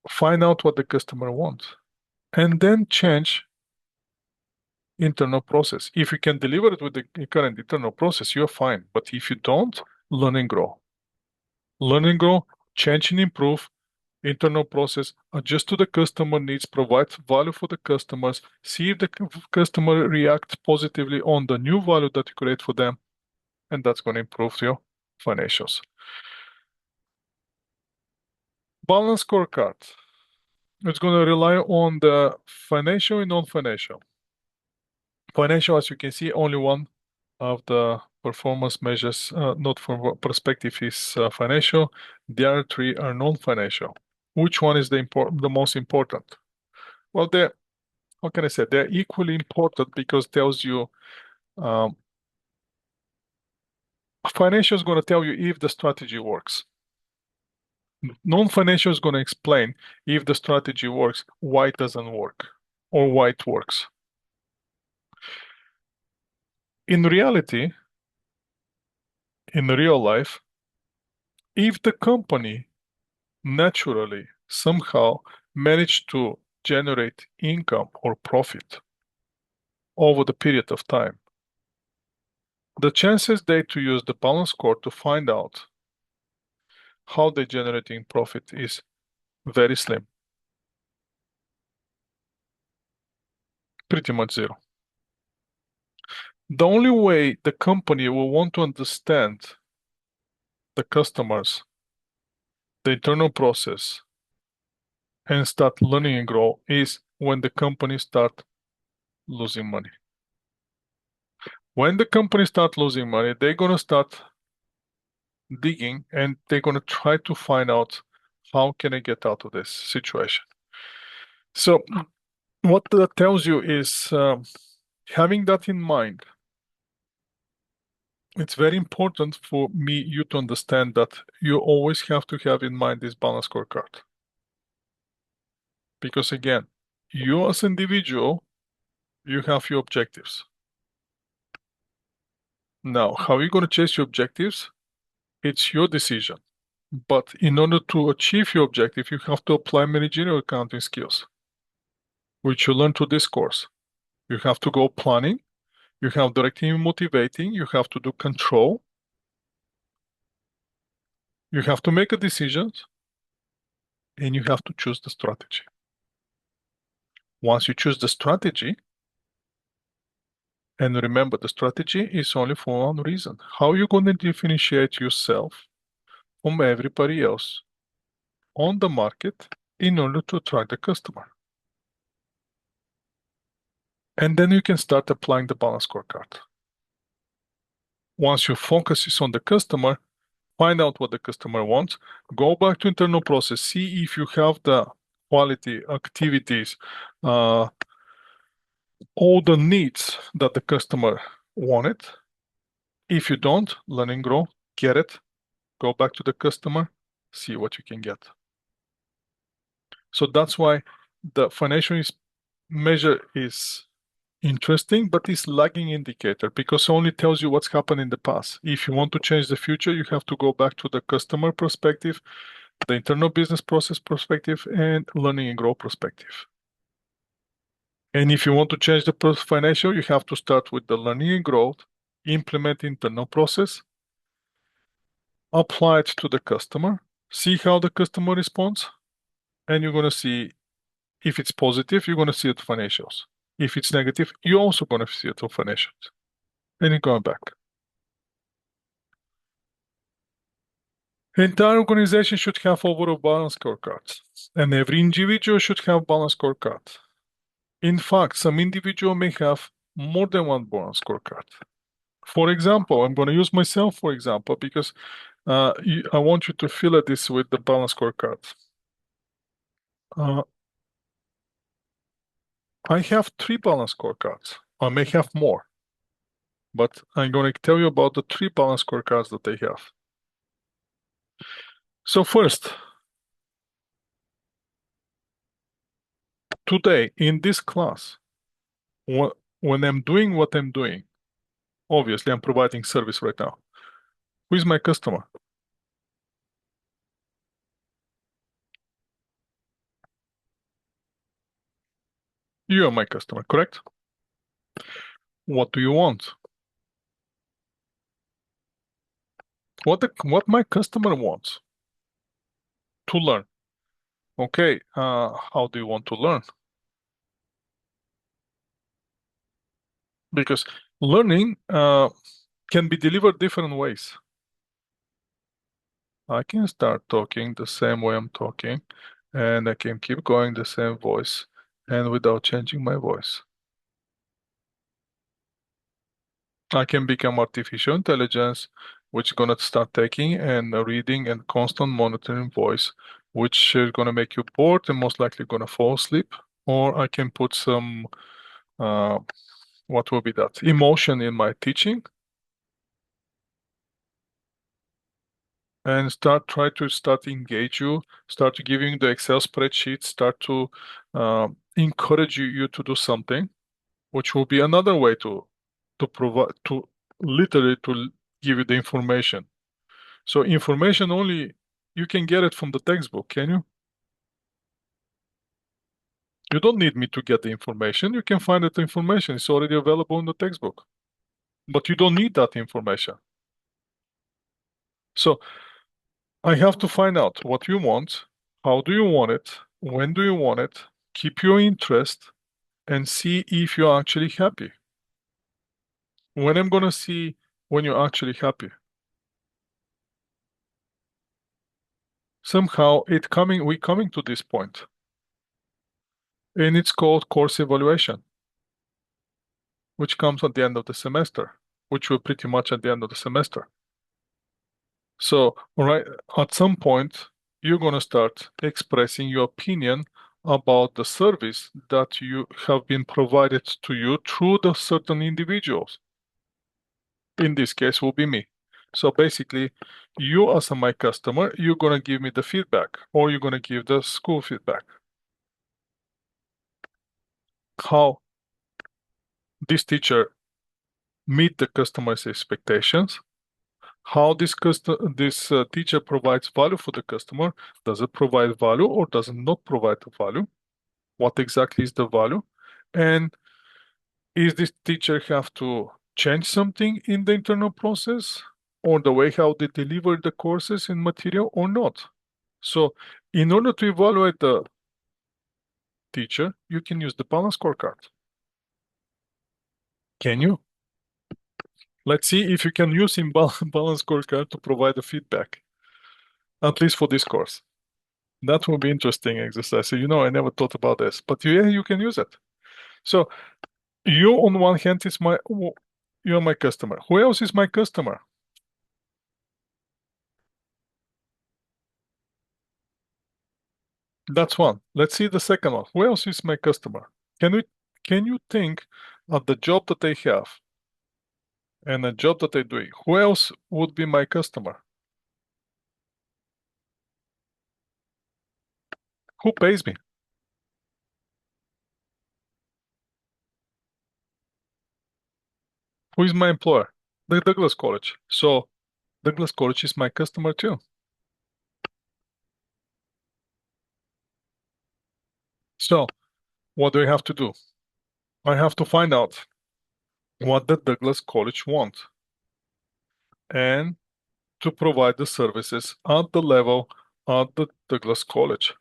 find out what the customer wants. And then change internal process. If you can deliver it with the current internal process, you're fine. But if you don't, learn and grow. Learn and grow, change and improve internal process, adjust to the customer needs, provide value for the customers, see if the customer reacts positively on the new value that you create for them, and that's going to improve your financials. Balance scorecard. It's going to rely on the financial and non-financial. Financial, as you can see, only one of the performance measures, not from perspective, is financial. The other three are non-financial. Which one is the most important? Well, how can I say? They're equally important because it tells you, financial is going to tell you if the strategy works. Non-financial is going to explain if the strategy works, why it doesn't work, or why it works. In reality, in real life, if the company naturally somehow manage to generate income or profit over the period of time, the chances they to use the balance score to find out how they're generating profit is very slim. Pretty much zero. The only way the company will want to understand the customers, the internal process, and start learning and grow is when the company start losing money. When the company start losing money, they're going to start digging and they're going to try to find out how can I get out of this situation. So what that tells you is, having that in mind, it's very important for you to understand that you always have to have in mind this balance scorecard. Because again, you as an individual, you have your objectives. Now, how are you going to chase your objectives? It's your decision. But in order to achieve your objective, you have to apply managerial accounting skills, which you learn through this course. You have to go planning, you have directing and motivating, you have to do control, you have to make a decision, and you have to choose the strategy. Once you choose the strategy, and remember, the strategy is only for one reason. How are you going to differentiate yourself from everybody else on the market in order to attract the customer? And then you can start applying the balance scorecard. Once your focus is on the customer, find out what the customer wants, go back to internal process, see if you have the quality activities, all the needs that the customer wanted. If you don't, learn and grow, get it, go back to the customer, see what you can get. So that's why the financial measure is interesting, but it's lagging indicator because it only tells you what's happened in the past. If you want to change the future, you have to go back to the customer perspective, the internal business process perspective, and learning and grow perspective. And if you want to change the financial, you have to start with the learning and growth, implement internal process, apply it to the customer, see how the customer responds, and you're going to see if it's positive, you're going to see it financials. If it's negative, you're also going to see it on financials. And you're going back. The entire organization should have overall balance scorecards, and every individual should have balance scorecard. In fact, some individual may have more than one balance scorecard. For example, I'm going to use myself for example because I want you to feel at this with the balance scorecard. I have 3 balance scorecards. I may have more, but I'm going to tell you about the 3 balance scorecards that I have. So first, today in this class, when I'm doing what I'm doing, obviously I'm providing service right now. Who is my customer? You are my customer, correct? What do you want? What my customer wants? To learn. Okay, how do you want to learn? Because learning can be delivered different ways. I can start talking the same way I'm talking, and I can keep going the same voice and without changing my voice. I can become artificial intelligence, which is gonna start taking and reading and constant monitoring voice, which is gonna make you bored and most likely gonna fall asleep. Or I can put some, what will be that? Emotion in my teaching and try to engage you, start to giving the Excel spreadsheet, start to encourage you to do something, which will be another way to provide to literally to give you the information. So information only you can get it from the textbook, can you? You don't need me to get the information. You can find that information. It's already available in the textbook. But you don't need that information. So I have to find out what you want, how do you want it, when do you want it, keep your interest, and see if you're actually happy. When I'm gonna see when you're actually happy. Somehow we're coming to this point. And it's called course evaluation, which comes at the end of the semester, which we're pretty much at the end of the semester. So, right at some point, you're going to start expressing your opinion about the service that you have been provided to you through the certain individuals. In this case, will be me. So basically, you as my customer, you're going to give me the feedback, or you're going to give the school feedback. How this teacher meet the customer's expectations, How this teacher provides value for the customer. Does it provide value or does it not provide the value? What exactly is the value? And is this teacher have to change something in the internal process or the way how they deliver the courses in material or not? So in order to evaluate the teacher, you can use the balance scorecard. Can you? Let's see if you can use in balance scorecard to provide the feedback, at least for this course. That will be interesting exercise. So, I never thought about this, but yeah, you can use it. So you on one hand is you're my customer. Who else is my customer? That's one. Let's see the second one. Who else is my customer? Can we can you think of the job that they have and the job that they're doing? Who else would be my customer? Who pays me? Who is my employer? The Douglas College. So Douglas College is my customer too. So what do I have to do? I have to find out what the Douglas College want and to provide the services at the level at the Douglas College.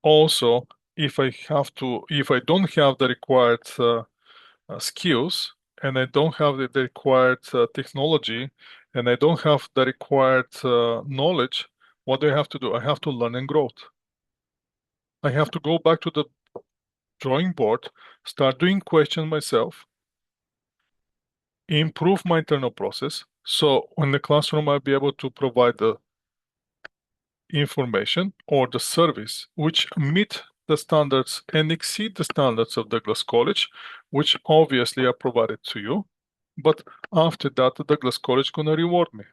Also, if I don't have the required skills and I don't have the required technology and I don't have the required knowledge, what do I have to do? I have to learn and grow. I have to go back to the drawing board, start doing questions myself, improve my internal process. So in the classroom, I'll be able to provide the information or the service which meet the standards and exceed the standards of Douglas College, which obviously are provided to you. But after that, the Douglas College gonna reward me.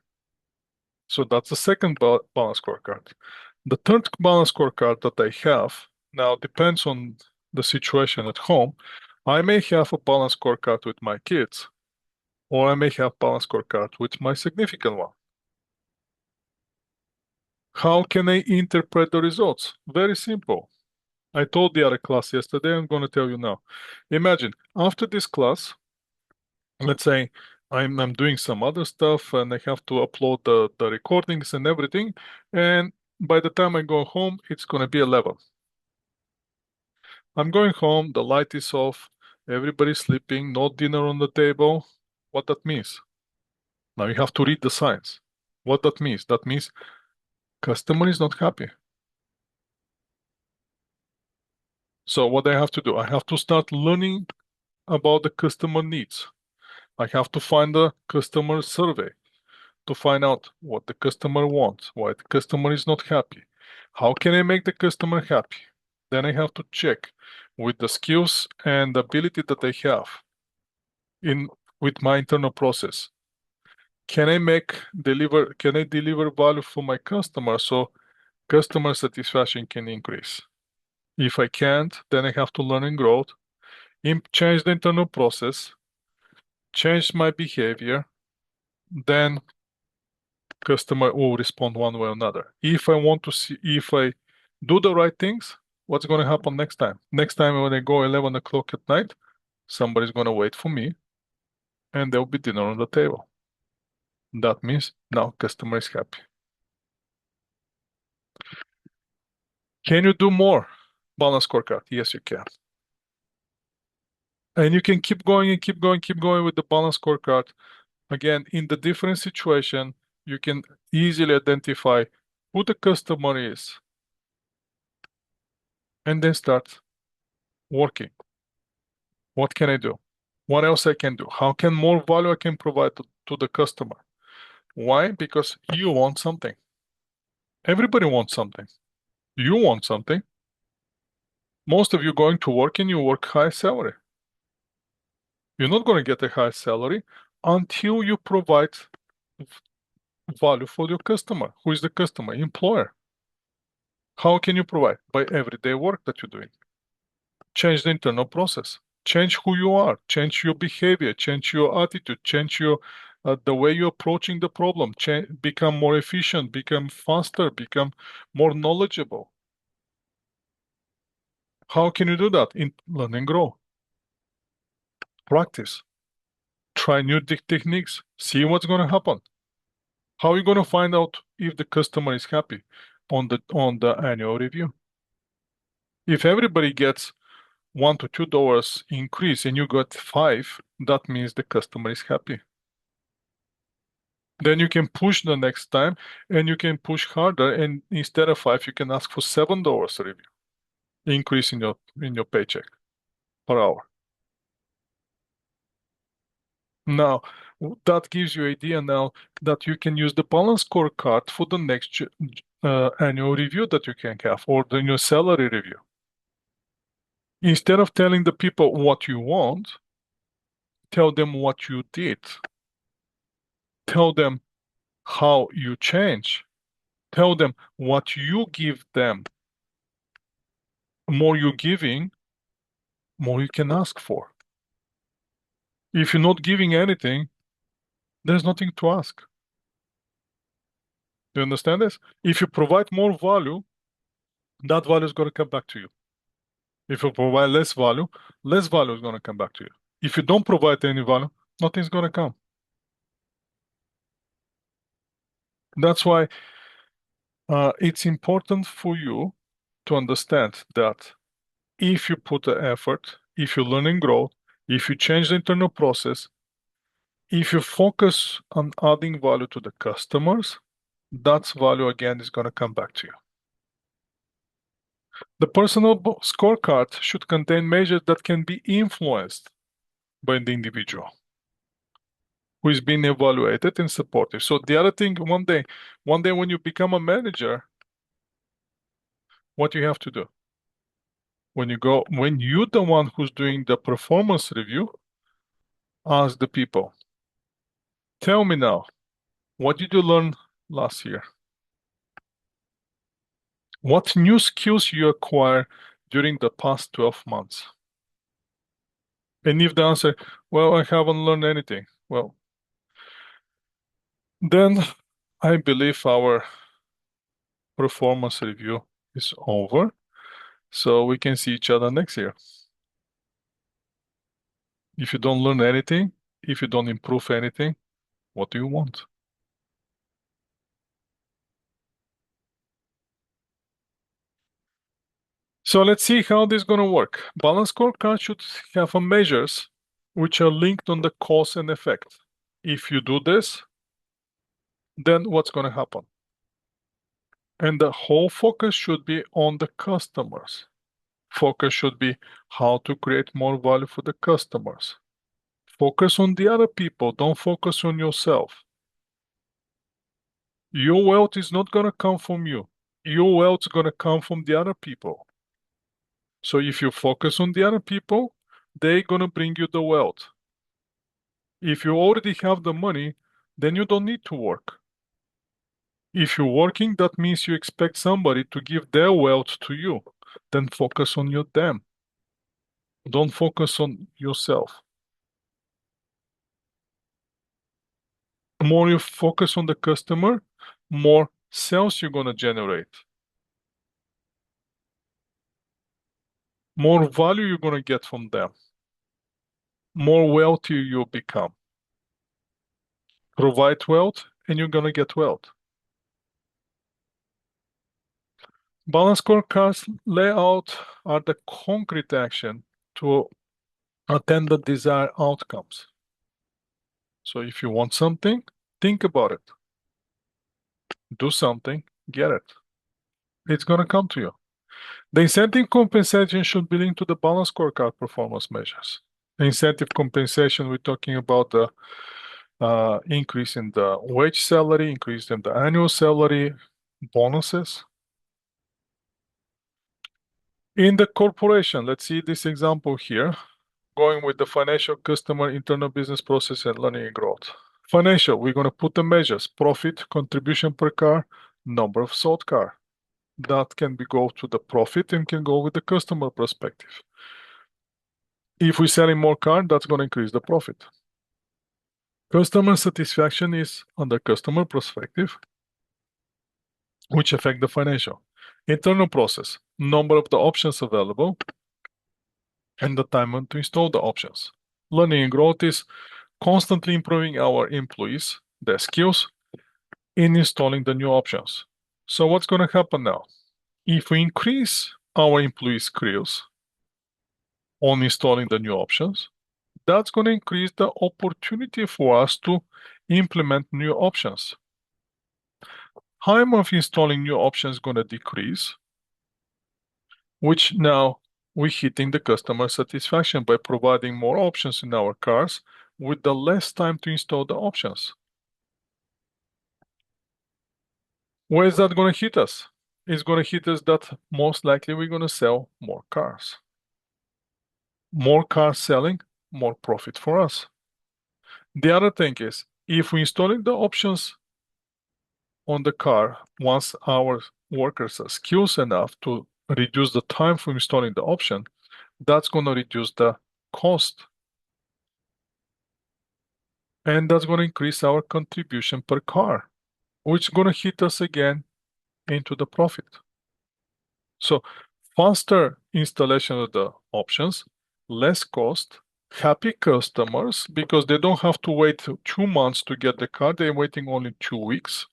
So that's the second balance scorecard. The third balance scorecard that I have now depends on the situation at home. I may have a balance scorecard with my kids, or I may have balance scorecard with my significant one. How can I interpret the results? Very simple. I told the other class yesterday, I'm going to tell you now. Imagine, after this class, let's say I'm doing some other stuff and I have to upload the recordings and everything. And by the time I go home, it's going to be 11. I'm going home, the light is off, everybody's sleeping, no dinner on the table. What that means? Now you have to read the signs. What that means? That means customer is not happy. So what I have to do, I have to start learning about the customer needs. I have to find the customer survey to find out what the customer wants, why the customer is not happy. How can I make the customer happy? Then I have to check with the skills and ability that I have in with my internal process. Can I deliver value for my customer so customer satisfaction can increase? If I can't, then I have to learn and grow, change the internal process, change my behavior, then customer will respond one way or another. If I want to see if I do the right things, what's going to happen next time? Next time when I go 11 o'clock at night, somebody's going to wait for me and there'll be dinner on the table. That means now customer is happy. Can you do more? Balance scorecard. Yes, you can. And you can keep going and keep going with the balance scorecard. Again, in the different situation, you can easily identify who the customer is and then start working. What can I do? What else I can do? How can more value I can provide to the customer? Why? Because you want something. Everybody wants something. You want something. Most of you going to work and you work high salary. You're not going to get a high salary until you provide value for your customer. Who is the customer? Employer. How can you provide? By everyday work that you're doing. Change the internal process. Change who you are, change your behavior, change your attitude, change your the way you're approaching the problem, become more efficient, become faster, become more knowledgeable. How can you do that? In learn and grow, practice, try new techniques, see what's going to happen. How are you going to find out if the customer is happy on the annual review? If everybody gets $1 to $2 increase and you got five, that means the customer is happy. Then you can push the next time and you can push harder, and instead of five, you can ask for $7 a review increase in your paycheck per hour. Now that gives you idea now that you can use the balance scorecard for the next annual review that you can have, or the new salary review. Instead of telling the people what you want, tell them what you did. Tell them how you change. Tell them what you give them. More you're giving, more you can ask for. If you're not giving anything, there's nothing to ask. Do you understand this? If you provide more value, that value is going to come back to you. If you provide less value is going to come back to you. If you don't provide any value, nothing's going to come. That's why it's important for you to understand that if you put the effort, if you learn and grow, if you change the internal process, if you focus on adding value to the customers, that value again is going to come back to you. The personal scorecard should contain measures that can be influenced by the individual who is being evaluated and supported. So the other thing, one day when you become a manager, what you have to do? When you're the one who's doing the performance review, ask the people, tell me now, what did you learn last year? What new skills you acquire during the past 12 months? And if the answer, well, I haven't learned anything, well, then I believe our performance review is over. So we can see each other next year. If you don't learn anything, if you don't improve anything, what do you want? So let's see how this is going to work. Balance scorecard should have a measures which are linked on the cause and effect. If you do this, then what's going to happen? And the whole focus should be on the customers. Focus should be how to create more value for the customers. Focus on the other people. Don't focus on yourself. Your wealth is not going to come from you. Your wealth is going to come from the other people. So if you focus on the other people, they're going to bring you the wealth. If you already have the money, then you don't need to work. If you're working, that means you expect somebody to give their wealth to you. Then focus on them. Don't focus on yourself. The more you focus on the customer, more sales you're going to generate. More value you're going to get from them. More wealthy you'll become. Provide wealth and you're going to get wealth. Balance scorecards layout are the concrete action to attain the desired outcomes. So if you want something, think about it. Do something, get it. It's going to come to you. The incentive compensation should be linked to the balance scorecard performance measures. The incentive compensation, we're talking about the increase in the wage salary, increase in the annual salary, bonuses. In the corporation, let's see this example here, going with the financial, customer, internal business process, and learning and growth. Financial, we're going to put the measures, profit, contribution per car, number of sold car. That can go to the profit and can go with the customer perspective. If we're selling more car, that's going to increase the profit. Customer satisfaction is under customer perspective, which affect the financial. Internal process, number of the options available, and the time to install the options. Learning and growth is constantly improving our employees, their skills in installing the new options. So what's going to happen now? If we increase our employees' skills on installing the new options, that's going to increase the opportunity for us to implement new options. Time of installing new options is going to decrease, which now we're hitting the customer satisfaction by providing more options in our cars with the less time to install the options. Where is that going to hit us? It's going to hit us that most likely we're going to sell more cars. More cars selling, more profit for us. The other thing is, if we're installing the options on the car, once our workers are skills enough to reduce the time for installing the option, that's going to reduce the cost. And that's going to increase our contribution per car, which is going to hit us again into the profit. So faster installation of the options, less cost, happy customers because they don't have to wait 2 months to get the car, they're waiting only 2 weeks.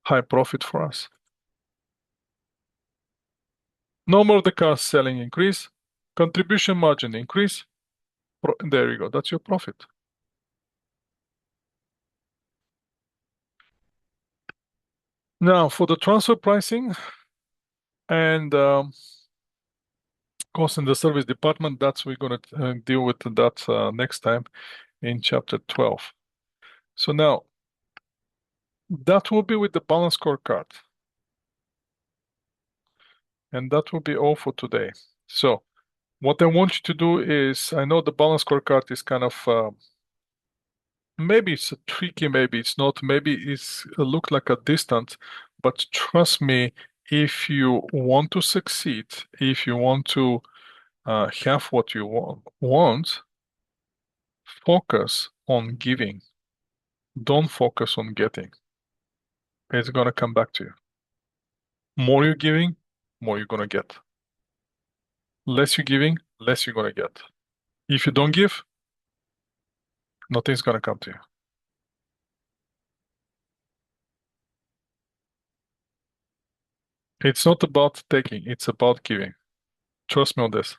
High profit for us. Number of the cars selling increase, contribution margin increase. There you go, that's your profit. Now for the transfer pricing and cost in the service department, that's we're going to deal with that next time in chapter 12. So now that will be with the balance scorecard. And that will be all for today. So what I want you to do is, I know the balance scorecard is kind of, maybe it's tricky, maybe it's not, maybe it's look like a distance, but trust me, if you want to succeed, if you want to have what you want, focus on giving. Don't focus on getting. It's gonna come back to you. More you're giving, more you're gonna get. Less you're giving, less you're gonna get. If you don't give, nothing's gonna come to you. It's not about taking, it's about giving. Trust me on this.